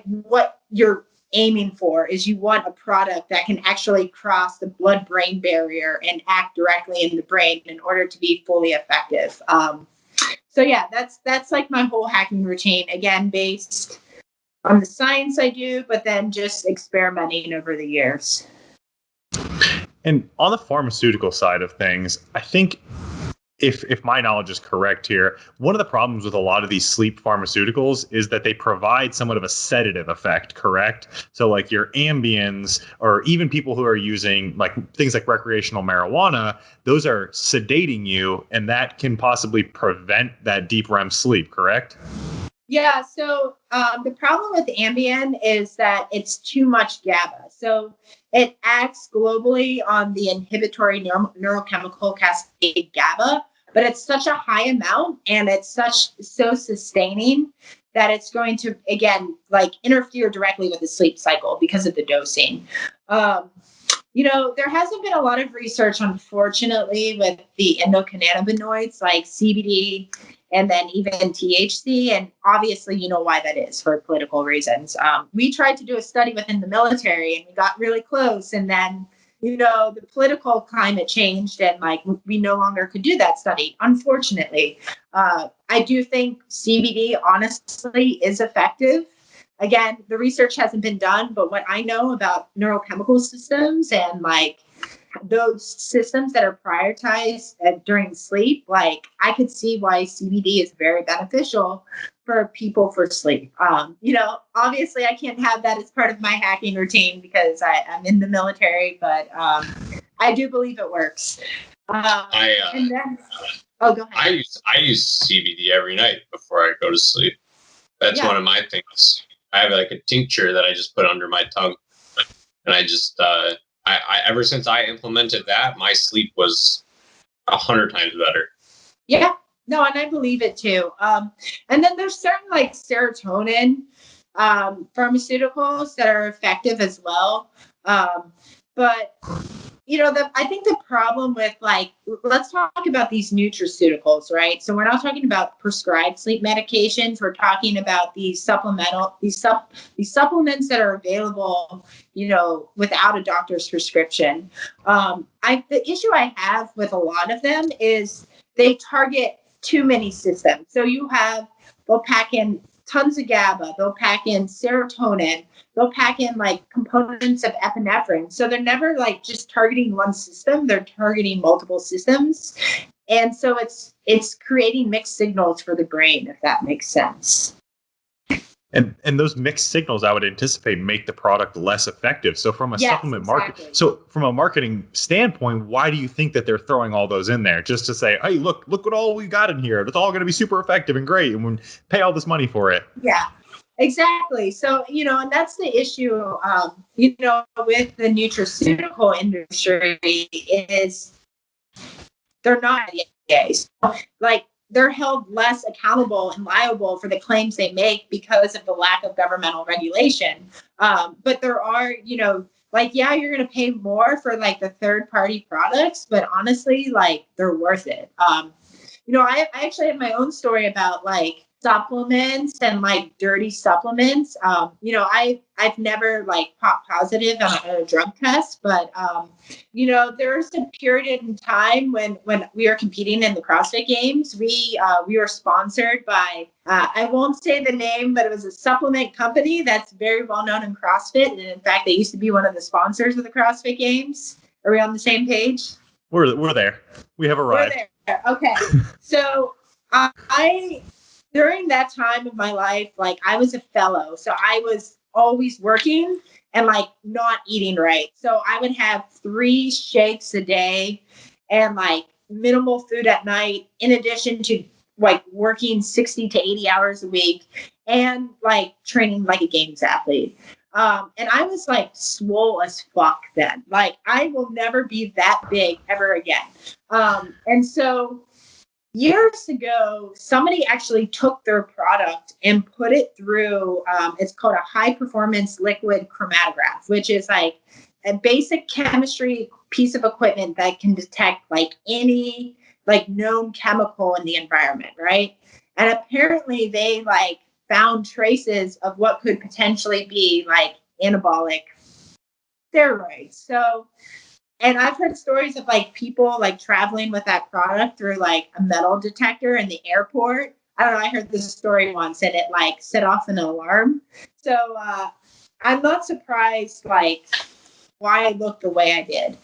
what you're aiming for is you want a product that can actually cross the blood-brain barrier and act directly in the brain in order to be fully effective. So yeah, that's like my whole hacking routine, again, based on the science I do, but then just experimenting over the years. And on the pharmaceutical side of things, I think if my knowledge is correct here, one of the problems with a lot of these sleep pharmaceuticals is that they provide somewhat of a sedative effect, correct? So like your Ambiens, or even people who are using like things like recreational marijuana, those are sedating you, and that can possibly prevent that deep REM sleep, correct? Yeah, so the problem with Ambien is that it's too much GABA. So it acts globally on the inhibitory neurochemical cascade GABA, but it's such a high amount and it's so sustaining that it's going to, again, like interfere directly with the sleep cycle because of the dosing. You know, there hasn't been a lot of research, unfortunately, with the endocannabinoids like CBD and then even THC. And obviously, you know why that is, for political reasons. We tried to do a study within the military and we got really close. And then, you know, the political climate changed and like we no longer could do that study, unfortunately. I do think CBD, honestly, is effective. Again, the research hasn't been done, but what I know about neurochemical systems and like those systems that are prioritized during sleep, like I could see why CBD is very beneficial for people for sleep. You know, obviously I can't have that as part of my hacking routine because I'm in the military, but I do believe it works. Go ahead. I use CBD every night before I go to sleep. That's one of my things. I have like a tincture that I just put under my tongue, and I just I ever since I implemented that, my sleep was 100 times better. Yeah, no, and I believe it too. And then there's certain like serotonin pharmaceuticals that are effective as well. But I think the problem with let's talk about these nutraceuticals, right? So we're not talking about prescribed sleep medications. We're talking about these supplements that are available, without a doctor's prescription. The issue I have with a lot of them is they target too many systems. So they'll pack in tons of GABA, they'll pack in serotonin, they'll pack in components of epinephrine. So they're never just targeting one system, they're targeting multiple systems. And so it's creating mixed signals for the brain, if that makes sense. And those mixed signals, I would anticipate, make the product less effective. So from a supplement market, so from a marketing standpoint, why do you think that they're throwing all those in there just to say, hey, look what all we got in here. It's all going to be super effective and great, and we pay all this money for it. Yeah, exactly. So, and that's the issue, with the nutraceutical industry is they're not EAs. They're held less accountable and liable for the claims they make because of the lack of governmental regulation. But there are, you're going to pay more for the third party products, but honestly, they're worth it. I actually have my own story about supplements and dirty supplements. I've never popped positive on a drug test, but there was a period in time when we were competing in the CrossFit Games. We were sponsored by I won't say the name, but it was a supplement company that's very well known in CrossFit, and in fact, they used to be one of the sponsors of the CrossFit Games. Are we on the same page? We're there. We have arrived. We're there. Okay, so during that time of my life, I was a fellow, so I was always working and not eating right. So I would have 3 shakes a day and minimal food at night, in addition to working 60 to 80 hours a week and training like a games athlete. And I was swole as fuck then. I will never be that big ever again. And so years ago, somebody actually took their product and put it through, it's called a high performance liquid chromatograph, which is a basic chemistry piece of equipment that can detect any known chemical in the environment, right? And apparently they found traces of what could potentially be anabolic steroids. So, and I've heard stories of people traveling with that product through a metal detector in the airport. I don't know. I heard this story once and it set off an alarm. So I'm not surprised why I look the way I did.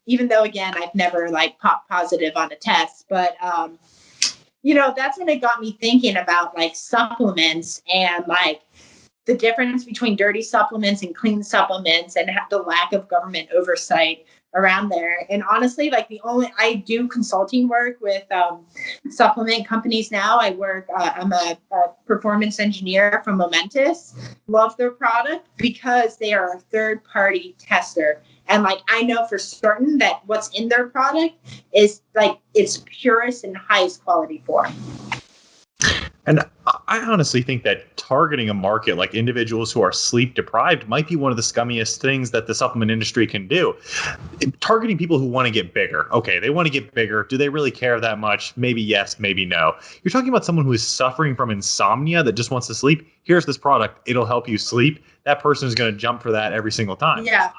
Even though again, I've never popped positive on a test, but that's when it got me thinking about supplements and the difference between dirty supplements and clean supplements and the lack of government oversight around there. And honestly, I do consulting work with supplement companies now. I'm a performance engineer from Momentous. Love their product because they are a third party tester. And I know for certain that what's in their product is its purest and highest quality form. And I honestly think that targeting a market like individuals who are sleep deprived might be one of the scummiest things that the supplement industry can do. Targeting people who want to get bigger. Okay, they want to get bigger. Do they really care that much? Maybe yes, maybe no. You're talking about someone who is suffering from insomnia that just wants to sleep. Here's this product. It'll help you sleep. That person is going to jump for that every single time. Yeah.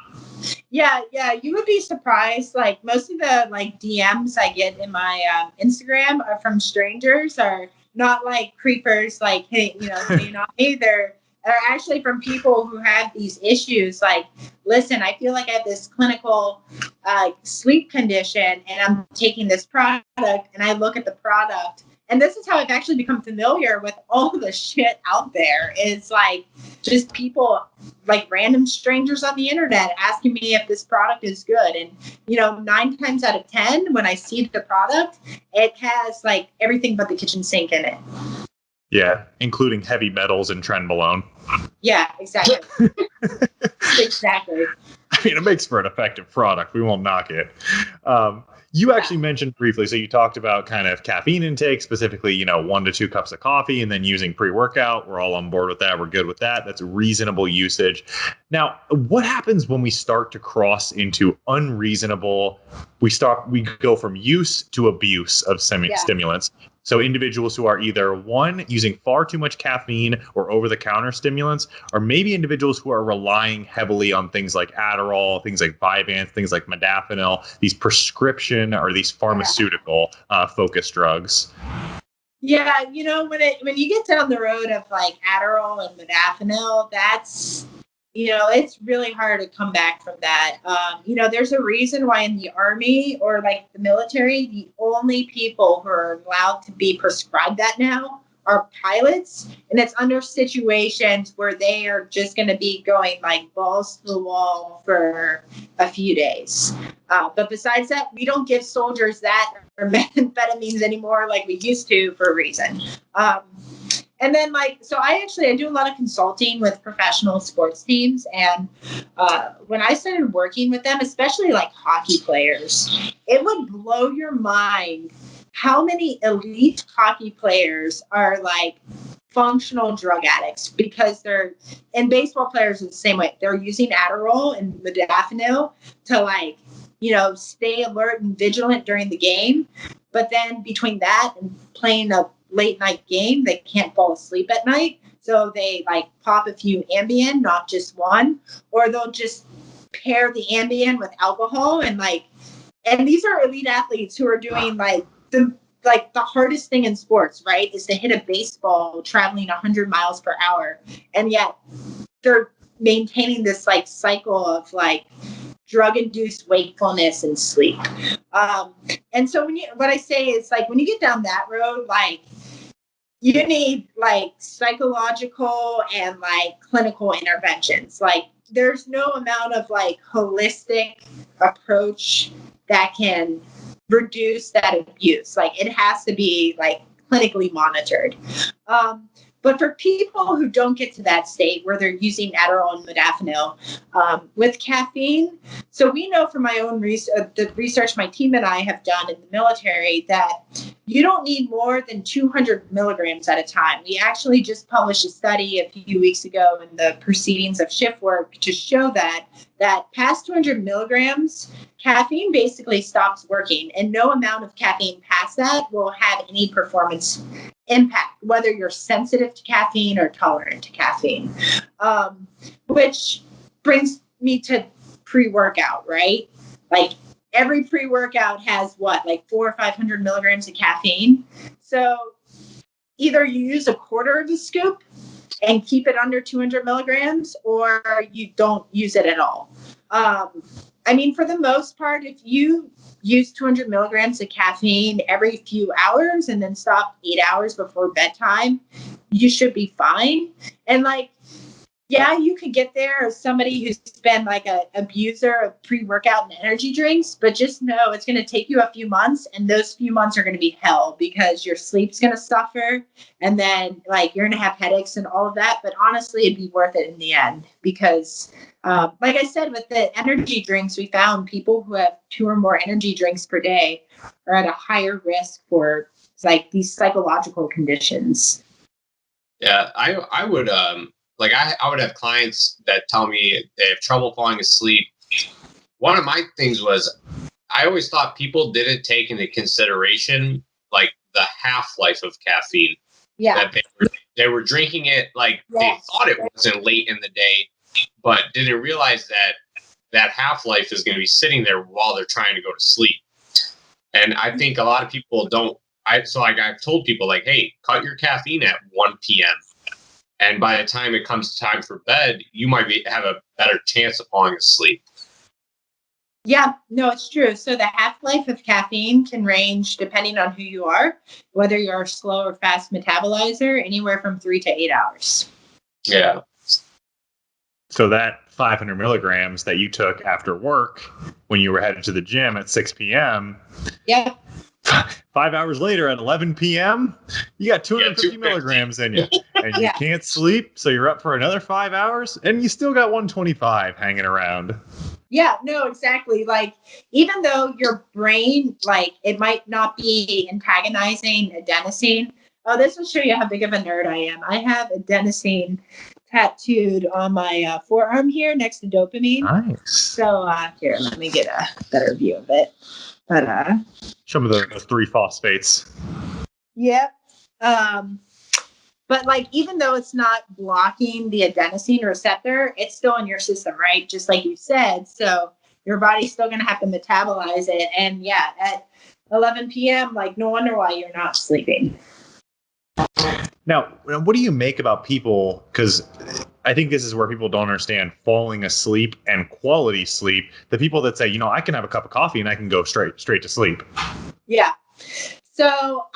You would be surprised. Most of the DMs I get in my Instagram are from strangers, are not creepers, hey, you know me. They're actually from people who have these issues. Listen, I feel like I have this clinical sleep condition and I'm taking this product, and I look at the product. And this is how I've actually become familiar with all the shit out there, is just people, random strangers on the internet asking me if this product is good. And, 9 times out of 10, when I see the product, it has everything but the kitchen sink in it. Yeah, including heavy metals and trenbolone. Yeah, exactly. Exactly. I mean, it makes for an effective product. We won't knock it. You actually mentioned briefly, so you talked about kind of caffeine intake, specifically, 1 to 2 cups of coffee, and then using pre-workout. We're all on board with that. We're good with that. That's reasonable usage. Now, what happens when we start to cross into unreasonable? We go from use to abuse of stimulants. So individuals who are either one, using far too much caffeine or over-the-counter stimulants, or maybe individuals who are relying heavily on things like Adderall, things like Vyvanse, things like modafinil, these prescription or these pharmaceutical focused drugs. Yeah, when you get down the road of like Adderall and modafinil, that's it's really hard to come back from that. There's a reason why in the Army or like the military, the only people who are allowed to be prescribed that now are pilots. And it's under situations where they are just going to be going like balls to the wall for a few days. But besides that, we don't give soldiers that or amphetamines anymore like we used to for a reason. And then I do a lot of consulting with professional sports teams. And when I started working with them, especially like hockey players, it would blow your mind how many elite hockey players are like functional drug addicts, because and baseball players are the same way. They're using Adderall and modafinil to stay alert and vigilant during the game. But then between that and playing a late night game, they can't fall asleep at night. So they pop a few Ambien, not just one, or they'll just pair the Ambien with alcohol and these are elite athletes who are doing the hardest thing in sports, right, is to hit a baseball traveling 100 miles per hour. And yet they're maintaining this cycle of drug-induced wakefulness and sleep. And so what I say is when you get down that road, you need psychological and clinical interventions. There's no amount of holistic approach that can reduce that abuse. It has to be clinically monitored. But for people who don't get to that state where they're using Adderall and modafinil with caffeine, so we know from my own the research my team and I have done in the military that you don't need more than 200 milligrams at a time. We actually just published a study a few weeks ago in the Proceedings of Shift Work to show that past 200 milligrams, caffeine basically stops working, and no amount of caffeine past that will have any performance impact, whether you're sensitive to caffeine or tolerant to caffeine. Which brings me to pre-workout, right? Every pre-workout has 400 or 500 milligrams of caffeine. So either you use a quarter of a scoop and keep it under 200 milligrams, or you don't use it at all. For the most part, if you use 200 milligrams of caffeine every few hours and then stop 8 hours before bedtime, you should be fine. And you could get there as somebody who's been an abuser of pre-workout and energy drinks, but just know it's going to take you a few months, and those few months are going to be hell because your sleep's going to suffer, and then you're going to have headaches and all of that. But honestly, it'd be worth it in the end because like I said, with the energy drinks, we found people who have 2 or more energy drinks per day are at a higher risk for these psychological conditions. Yeah, I would I would have clients that tell me they have trouble falling asleep. One of my things was I always thought people didn't take into consideration the half-life of caffeine. Yeah. That they were drinking it they thought it wasn't late in the day, but didn't realize that half-life is going to be sitting there while they're trying to go to sleep. And I think a lot of people don't. I've told people hey, cut your caffeine at 1 p.m. And by the time it comes time for bed, you might have a better chance of falling asleep. Yeah, no, it's true. So the half-life of caffeine can range, depending on who you are, whether you're a slow or fast metabolizer, anywhere from 3 to 8 hours. Yeah. So that 500 milligrams that you took after work when you were headed to the gym at 6 p.m. Yeah. 5 hours later at 11 p.m., you got 250 milligrams in you, and you can't sleep, so you're up for another 5 hours, and you still got 125 hanging around. Yeah, no, exactly. Like, even though your brain, like, it might not be antagonizing adenosine. Oh, this will show you how big of a nerd I am. I have adenosine tattooed on my forearm here next to dopamine. Nice. So here, let me get a better view of it. But show me the 3 phosphates. Yep. But like, even though it's not blocking the adenosine receptor, it's still in your system, right? Just like you said. So your body's still going to have to metabolize it. And yeah, at 11 p.m., like, no wonder why you're not sleeping. Now, what do you make about people? Because I think this is where people don't understand falling asleep and quality sleep. The people that say, I can have a cup of coffee and I can go straight to sleep. Yeah. So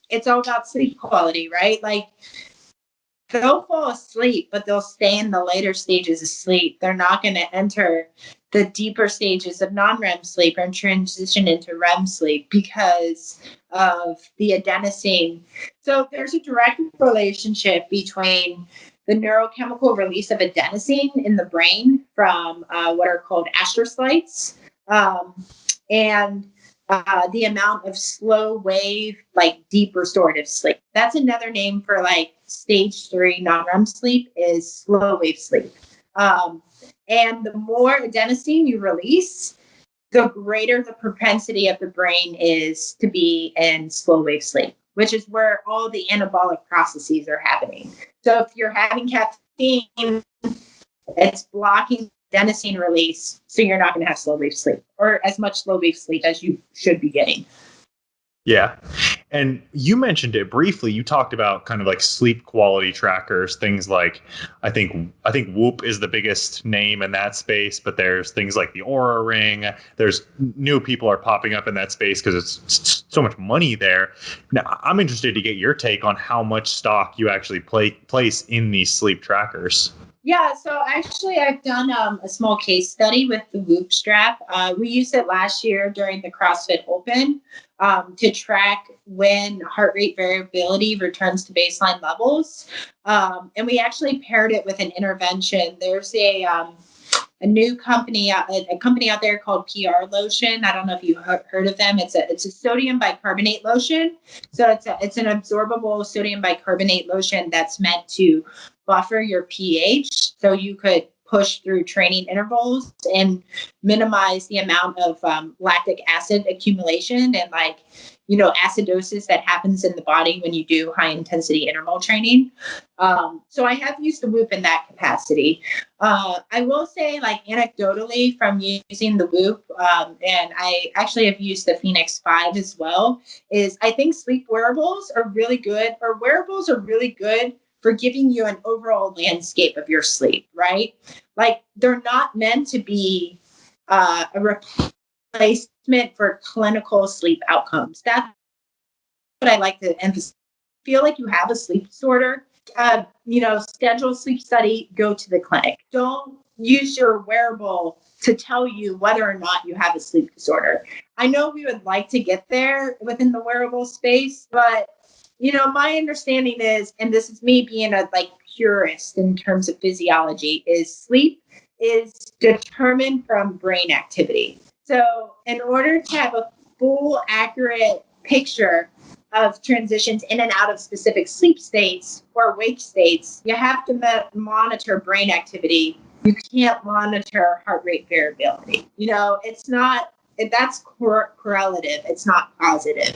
it's all about sleep quality, right? Like, they'll fall asleep, but they'll stay in the later stages of sleep. They're not going to enter the deeper stages of non-REM sleep and transition into REM sleep because of the adenosine. So there's a direct relationship between the neurochemical release of adenosine in the brain from what are called astrocytes and the amount of slow wave, like deep restorative sleep. That's another name for like stage 3 non-REM sleep is slow wave sleep. And the more adenosine you release, the greater the propensity of the brain is to be in slow wave sleep, which is where all the anabolic processes are happening. So if you're having caffeine, it's blocking adenosine release, so you're not going to have slow wave sleep or as much slow wave sleep as you should be getting. Yeah. And you mentioned it briefly. You talked about kind of like sleep quality trackers, things like, I think Whoop is the biggest name in that space, but there's things like the Oura Ring. There's new people are popping up in that space because it's so much money there. Now, I'm interested to get your take on how much stock you actually place in these sleep trackers. Yeah, so actually I've done a small case study with the Whoop strap. We used it last year during the CrossFit Open to track when heart rate variability returns to baseline levels. And we actually paired it with an intervention. There's a new company, a company out there called PR Lotion. I don't know if you heard of them. It's a sodium bicarbonate lotion. So it's an absorbable sodium bicarbonate lotion that's meant to buffer your pH so you could push through training intervals and minimize the amount of lactic acid accumulation and acidosis that happens in the body when you do high intensity interval training. So I have used the Whoop in that capacity. I will say, like, anecdotally from using the Whoop, and I actually have used the Phoenix 5 as well, is I think sleep wearables are really good for giving you an overall landscape of your sleep, right? Like, they're not meant to be a replacement for clinical sleep outcomes. That's what I like to emphasize. Feel like you have a sleep disorder, schedule a sleep study, go to the clinic. Don't use your wearable to tell you whether or not you have a sleep disorder. I know we would like to get there within the wearable space, but my understanding is, and this is me being a purist in terms of physiology, is sleep is determined from brain activity. So in order to have a full, accurate picture of transitions in and out of specific sleep states or wake states, you have to monitor brain activity. You can't monitor heart rate variability. It's not, that's correlative. It's not positive.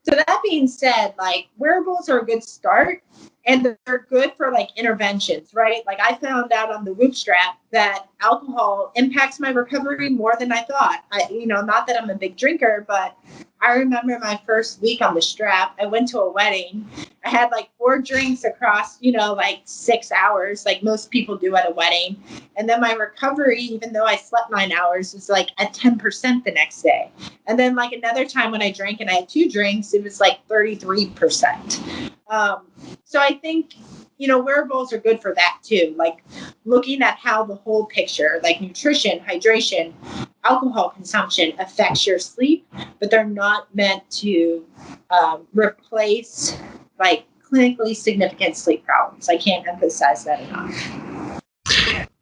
So that being said, wearables are a good start and they're good for interventions, right? Like, I found out on the Whoop strap that alcohol impacts my recovery more than I thought. Not that I'm a big drinker, but I remember my first week on the strap, I went to a wedding. I had 4 drinks across, 6 hours, like most people do at a wedding. And then my recovery, even though I slept 9 hours, was at 10% the next day. And then another time when I drank and I had 2 drinks, it was 33%. So I think, wearables are good for that too. Looking at how the whole picture, nutrition, hydration, alcohol consumption affects your sleep, but they're not meant to replace clinically significant sleep problems. I can't emphasize that enough.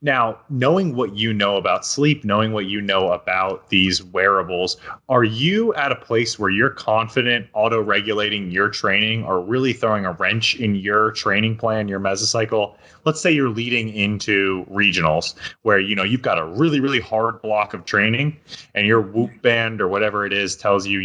Now, knowing what you know about sleep, knowing what you know about these wearables, are you at a place where you're confident auto-regulating your training or really throwing a wrench in your training plan, your mesocycle? Let's say you're leading into regionals where, you've got a really, really hard block of training and your Whoop band or whatever it is tells you,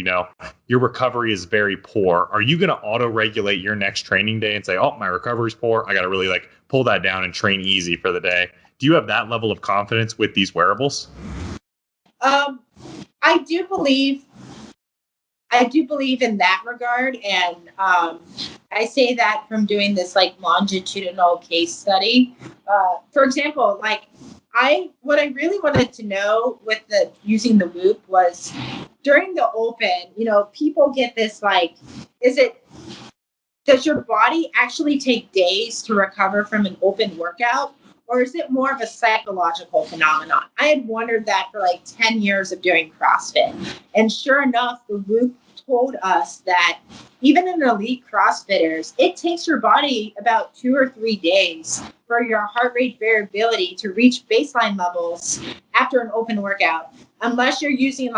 your recovery is very poor. Are you going to auto-regulate your next training day and say, oh, my recovery's poor, I got to really pull that down and train easy for the day? Do you have that level of confidence with these wearables? I do believe in that regard, and I say that from doing this longitudinal case study. For example, what I really wanted to know with using the Whoop was during the open. People get this does your body actually take days to recover from an open workout? Or is it more of a psychological phenomenon? I had wondered that for 10 years of doing CrossFit. And sure enough, the Whoop told us that even in elite CrossFitters, it takes your body about 2 or 3 days for your heart rate variability to reach baseline levels after an open workout, unless you're using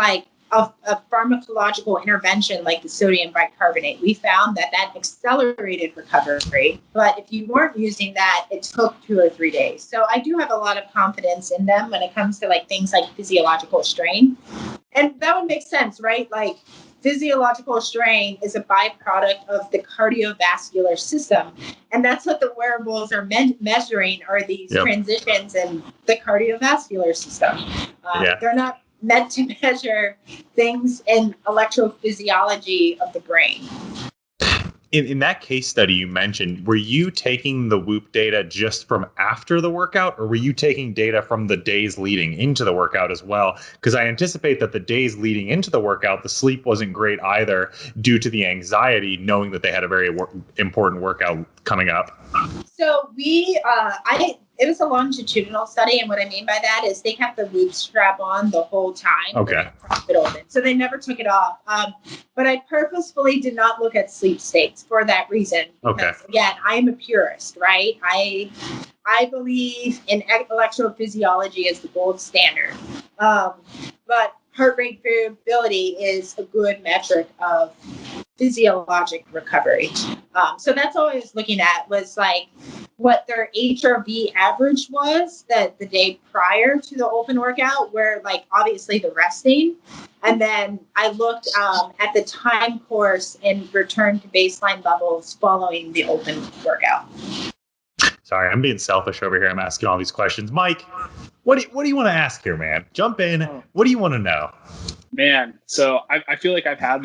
a pharmacological intervention like the sodium bicarbonate. We found that accelerated recovery, but if you weren't using that, it took 2 or 3 days. So I do have a lot of confidence in them when it comes to things like physiological strain. And that would make sense, right? Physiological strain is a byproduct of the cardiovascular system. And that's what the wearables are measuring, are these transitions in the cardiovascular system. They're not meant to measure things in electrophysiology of the brain. In that case study you mentioned, were you taking the Whoop data just from after the workout, or were you taking data from the days leading into the workout as well? Because I anticipate that the days leading into the workout, the sleep wasn't great either due to the anxiety, knowing that they had a very important workout coming up. So it was a longitudinal study, and what I mean by that is they kept the Whoop strap on the whole time. Okay. CrossFit open, so they never took it off. But I purposefully did not look at sleep states for that reason. Because, again, I'm a purist, right? I believe in electrophysiology as the gold standard. But heart rate variability is a good metric of physiologic recovery. So that's all I was looking at was what their HRV average was that the day prior to the open workout, where obviously the resting. And then I looked at the time course and returned to baseline levels following the open workout. Sorry, I'm being selfish over here. I'm asking all these questions. Mike, what do you want to ask here, man? Jump in. What do you want to know? Man, so I feel like I've had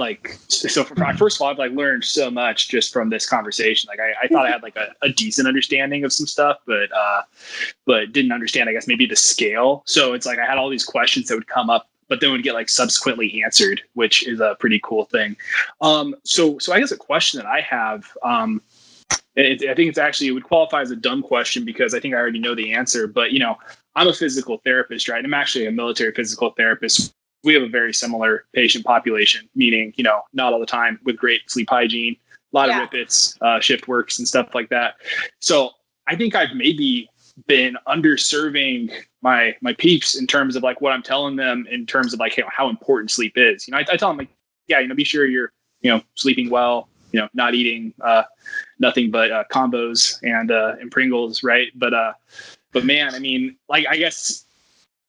first of all, I've learned so much just from this conversation. I thought I had a decent understanding of some stuff, but didn't understand, I guess, maybe the scale. So it's I had all these questions that would come up, but then would get subsequently answered, which is a pretty cool thing. So I guess a question that I have, I think it would qualify as a dumb question because I think I already know the answer, but I'm a physical therapist, right? I'm actually a military physical therapist. We have a very similar patient population, meaning, not all the time with great sleep hygiene, a lot of rippets, shift works and stuff like that. So I think I've maybe been underserving my peeps in terms of what I'm telling them in terms of how important sleep is. I tell them be sure you're, sleeping well, not eating nothing but combos and Pringles, right? But man, I mean, I guess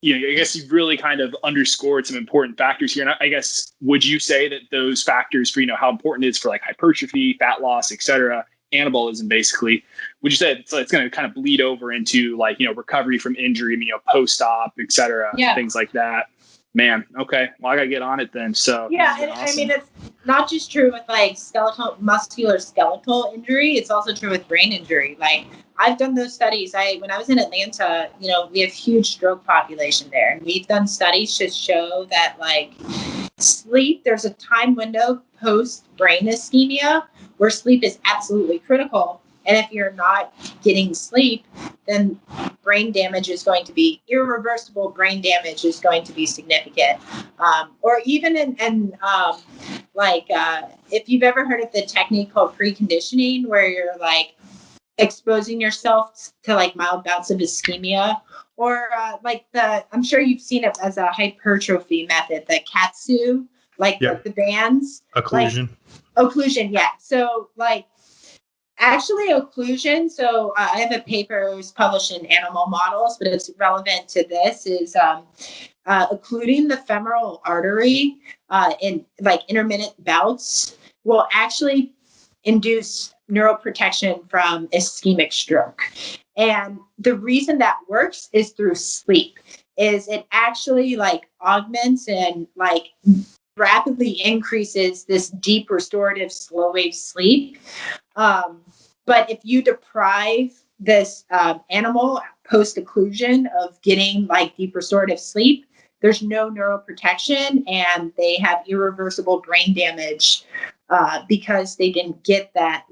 you've really kind of underscored some important factors here. And I guess, would you say that those factors for, how important it is for hypertrophy, fat loss, et cetera, anabolism, basically, would you say it's going to kind of bleed over into recovery from injury, post-op, et cetera, things like that? Man, okay. Well, I got to get on it then. So and awesome. I mean, it's not just true with musculoskeletal injury. It's also true with brain injury. I've done those studies. When I was in Atlanta, we have huge stroke population there, and we've done studies to show that sleep, there's a time window post brain ischemia where sleep is absolutely critical. And if you're not getting sleep, then brain damage is going to be irreversible. Brain damage is going to be significant. Or even if you've ever heard of the technique called preconditioning, where you're exposing yourself to mild bouts of ischemia Or I'm sure you've seen it as a hypertrophy method, the KATSU, the bands. Occlusion. Occlusion, yeah. So actually occlusion, so I have a paper that was published in animal models, but it's relevant to this, is occluding the femoral artery in intermittent bouts will actually induce neuroprotection from ischemic stroke. And the reason that works is through sleep. Is it actually augments and rapidly increases this deep restorative slow wave sleep. But if you deprive this animal post occlusion of getting deep restorative sleep, there's no neuroprotection and they have irreversible brain damage because they didn't get that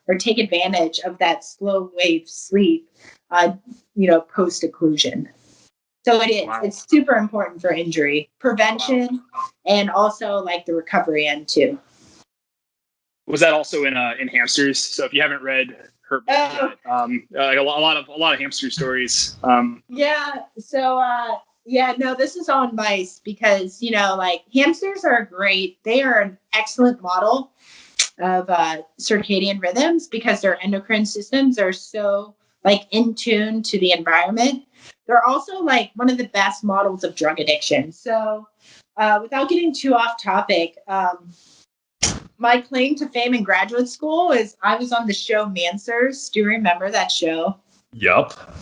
or take advantage of that slow wave sleep, post occlusion. So it is. Wow. It's super important for injury prevention and also the recovery end too. Was that also in hamsters? So if you haven't read her book yet, a lot of hamster stories. Yeah. So no, this is on mice because hamsters are great. They are an excellent model of circadian rhythms because their endocrine systems are so in tune to the environment. They're also one of the best models of drug addiction. So without getting too off topic, my claim to fame in graduate school is I was on the show Mansers. Do you remember that show? Yup.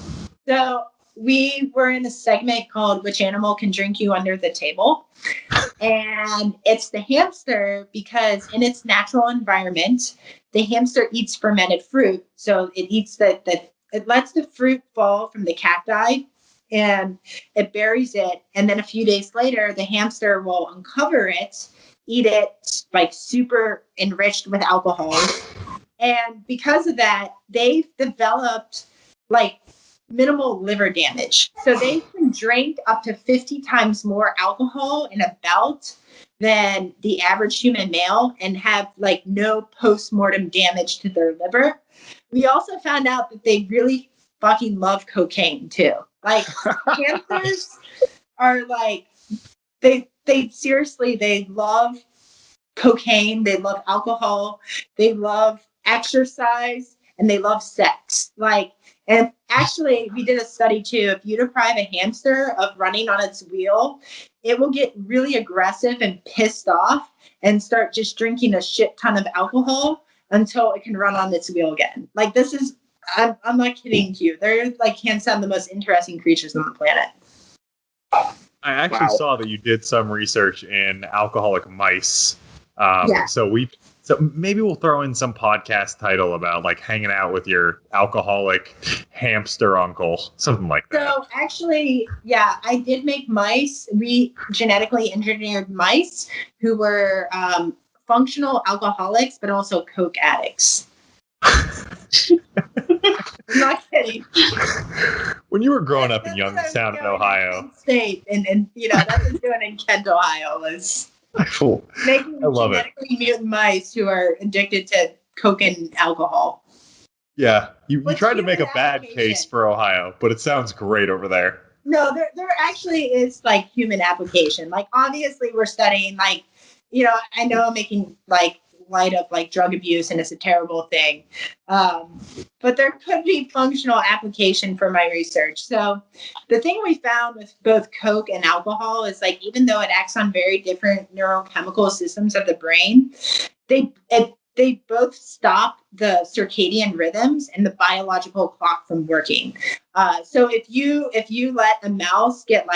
So we were in a segment called Which Animal Can Drink You Under the Table? And it's the hamster because in its natural environment, the hamster eats fermented fruit. So it eats it lets the fruit fall from the cacti and it buries it. And then a few days later, the hamster will uncover it, eat it super enriched with alcohol. And because of that, they've developed minimal liver damage. So they can drink up to 50 times more alcohol in a bout than the average human male and have no post-mortem damage to their liver. We also found out that they really fucking love cocaine too. Hamsters are they seriously, they love cocaine, they love alcohol, they love exercise, and they love sex. And actually, we did a study too. If you deprive a hamster of running on its wheel, it will get really aggressive and pissed off and start just drinking a shit ton of alcohol until it can run on its wheel again. This is, I'm not kidding you. They're hands down the most interesting creatures on the planet. I actually saw that you did some research in alcoholic mice. So maybe we'll throw in some podcast title about hanging out with your alcoholic hamster uncle, something like that. So actually, I did make mice. We genetically engineered mice who were functional alcoholics, but also Coke addicts. I'm not kidding. When you were growing up in Youngstown, Ohio. State, and that's what doing in Kent, Ohio was making genetically mutant mice who are addicted to Coke and alcohol. Yeah, you tried to make a bad case for Ohio, but it sounds great over there. No, there actually is human application. Obviously we're studying I know I'm making light of drug abuse and it's a terrible thing. But there could be functional application for my research. So the thing we found with both Coke and alcohol is even though it acts on very different neurochemical systems of the brain, they both stop the circadian rhythms and the biological clock from working. So if you let a mouse get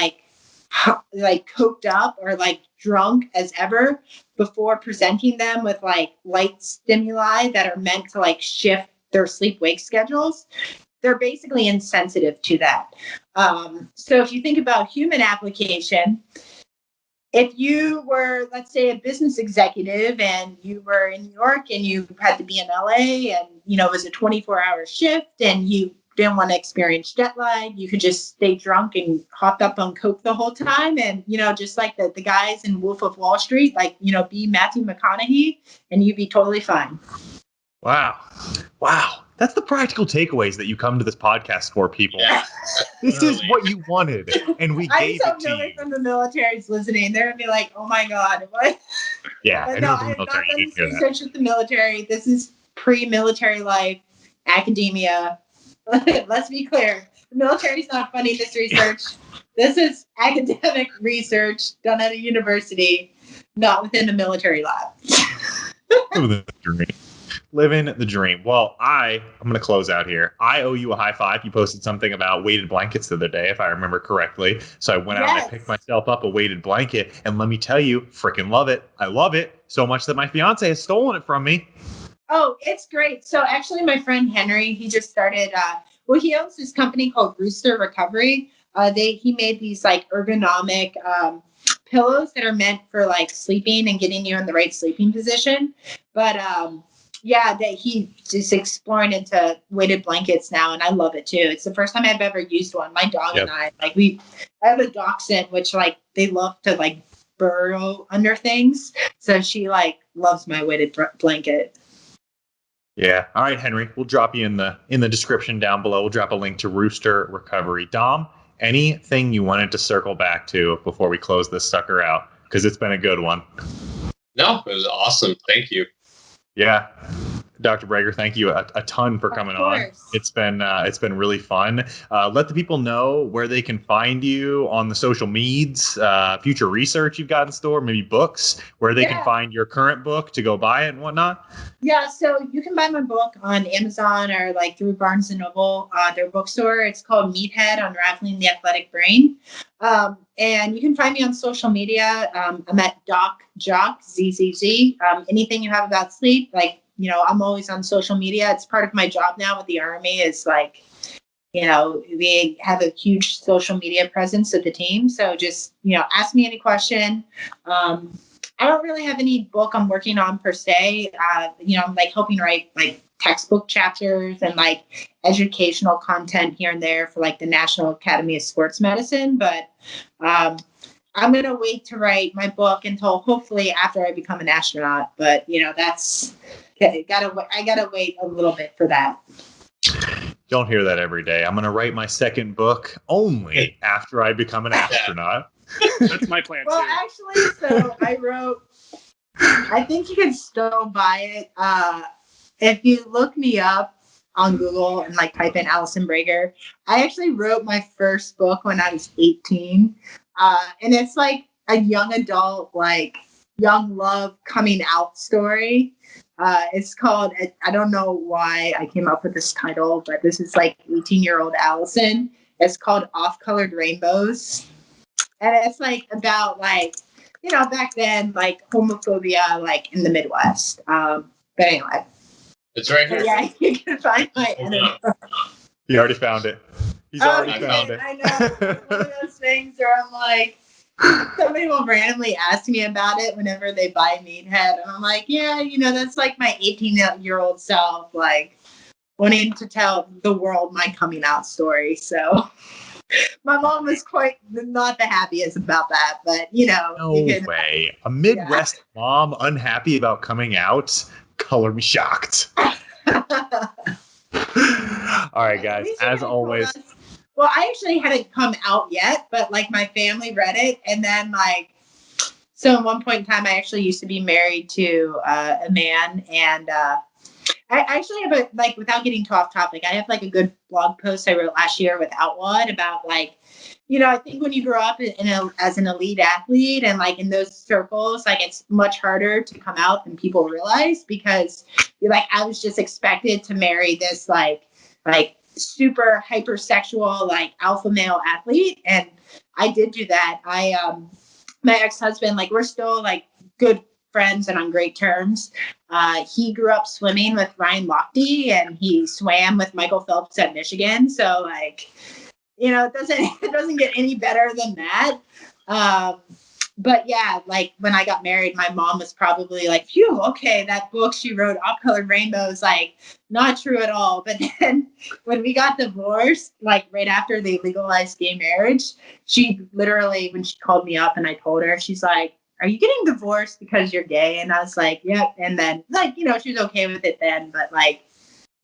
coked up or drunk as ever before presenting them with light stimuli that are meant to shift their sleep-wake schedules, they're basically insensitive to that. So if you think about human application, if you were, let's say, a business executive and you were in New York and you had to be in LA and it was a 24-hour shift and you didn't want to experience jet lag, you could just stay drunk and hopped up on Coke the whole time. And, just like the guys in Wolf of Wall Street, be Matthew McConaughey and you'd be totally fine. Wow. That's the practical takeaways that you come to this podcast for, people. Yeah. This is what you wanted, and we I gave just it hope to nobody you. from the military is listening. They're gonna be like, "Oh my god, what?" Yeah, But I no, know I the have not military. You done didn't this hear that. research with the military. This is pre-military life, academia. Let's be clear. The military is not funding this research. This is academic research done at a university, not within a military lab. Living the dream. Living the dream. Well, I'm going to close out here. I owe you a high five. You posted something about weighted blankets the other day, if I remember correctly. So I went out and I picked myself up a weighted blanket. And let me tell you, freaking love it. I love it so much that my fiance has stolen it from me. Oh, it's great. So actually, my friend Henry, he just started. He owns this company called Rooster Recovery. He made these like ergonomic pillows that are meant for like sleeping and getting you in the right sleeping position. But that he just exploring into weighted blankets now, and I love it too. It's the first time I've ever used one. My dog and I have a dachshund, which like they love to like burrow under things. So she like loves my weighted blanket. Yeah. All right, Henry. We'll drop you in the description down below. We'll drop a link to Rooster Recovery. Dom, anything you wanted to circle back to before we close this sucker out? Because it's been a good one. No, it was awesome. Thank you. Yeah. Dr. Brager, thank you a ton for coming on. It's been really fun. Let the people know where they can find you on the social medias, future research you've got in store, maybe books, where they can find your current book to go buy it and whatnot. Yeah, so you can buy my book on Amazon or like through Barnes & Noble, their bookstore. It's called Meathead, Unraveling the Athletic Brain. And you can find me on social media. I'm at Doc Jock, ZZZ. Anything you have about sleep, like, I'm always on social media. It's part of my job now with the Army is like, we have a huge social media presence of the team. So just, ask me any question. I don't really have any book I'm working on per se. I'm like helping write like textbook chapters and like educational content here and there for like the National Academy of Sports Medicine. But I'm going to wait to write my book until hopefully after I become an astronaut. But, I gotta wait a little bit for that. Don't hear that every day. I'm going to write my second book only after I become an astronaut. That's my plan well, too. Actually, so I think you can still buy it. If you look me up on Google and like type in Allison Brager, I actually wrote my first book when I was 18. And it's like a young adult, like young love coming out story. It's called, I don't know why I came up with this title, but this is like 18-year-old Allison. It's called Off-Colored Rainbows. And it's like about like, back then, like homophobia, like in the Midwest. But anyway. It's right here. Yeah, you can find my editor. He already found it. He's already found it. I know. One of those things where I'm like, somebody will randomly ask me about it whenever they buy Meathead. And I'm like, yeah, that's like my 18-year-old self, like wanting to tell the world my coming out story. So my mom was quite not the happiest about that, but no way. A Midwest mom unhappy about coming out? Color me shocked. All right, guys. As always. Well, I actually hadn't come out yet, but like my family read it, and then so at one point in time, I actually used to be married to a man, and I actually have without getting too off topic, I have like a good blog post I wrote last year with Outward about like, I think when you grow up as an elite athlete and like in those circles, like it's much harder to come out than people realize because I was just expected to marry this like super hypersexual, like alpha male athlete. And I did do that. My ex-husband, like we're still like good friends and on great terms. He grew up swimming with Ryan Lochte and he swam with Michael Phelps at Michigan. So like, it doesn't get any better than that. But yeah, like when I got married, my mom was probably like, phew, okay, that book she wrote, Off-Colored Rainbows, like not true at all. But then when we got divorced, like right after they legalized gay marriage, she literally, when she called me up and I told her, she's like, are you getting divorced because you're gay? And I was like, yep. And then like, she was okay with it then, but like,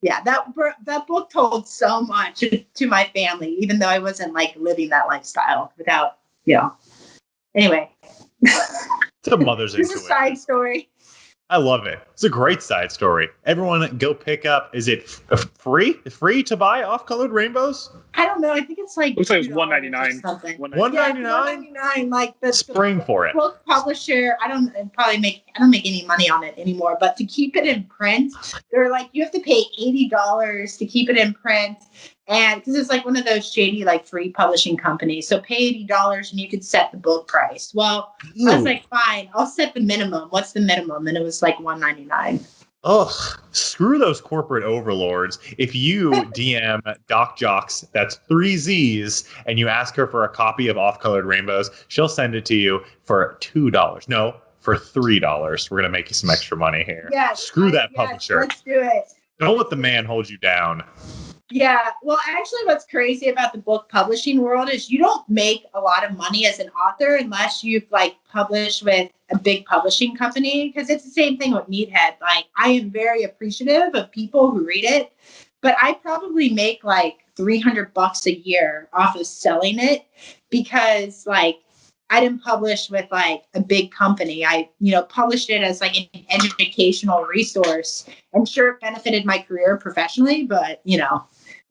Yeah, that book told so much to my family, even though I wasn't like living that lifestyle without, Anyway, It's a mother's this is a intuition. side story. I love it. It's a great side story. Everyone go pick up. Is it free to buy Off-Colored Rainbows? I don't know. I think it's like Looks like it was $2 or $1.99. something. $1.99? $1.99. Like the Spring for it. book publisher. I don't make any money on it anymore. But to keep it in print, they're like you have to pay $80 to keep it in print, and because it's like one of those shady like free publishing companies. So pay $80 and you could set the book price. Well, I was like, fine, I'll set the minimum. What's the minimum? And it was like $1.99. Ugh, screw those corporate overlords. If you DM Doc Jocks, that's 3 Z's, and you ask her for a copy of Off-Colored Rainbows, she'll send it to you for $2. No, for $3. We're going to make you some extra money here. Yeah. Screw that publisher. Let's do it. Don't let the man hold you down. Yeah. Well, actually, what's crazy about the book publishing world is you don't make a lot of money as an author unless you've like published with a big publishing company. Because it's the same thing with Meathead. Like, I am very appreciative of people who read it, but I probably make like $300 a year off of selling it because like I didn't publish with like a big company. I, published it as like an educational resource. I'm sure it benefited my career professionally, but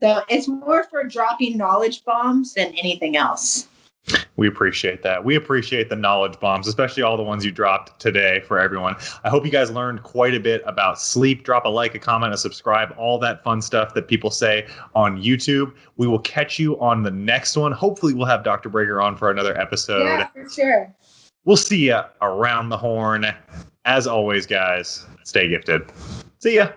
so it's more for dropping knowledge bombs than anything else. We appreciate that. We appreciate the knowledge bombs, especially all the ones you dropped today for everyone. I hope you guys learned quite a bit about sleep. Drop a like, a comment, a subscribe, all that fun stuff that people say on YouTube. We will catch you on the next one. Hopefully we'll have Dr. Brager on for another episode. Yeah, for sure. We'll see you around the horn. As always, guys, stay gifted. See ya.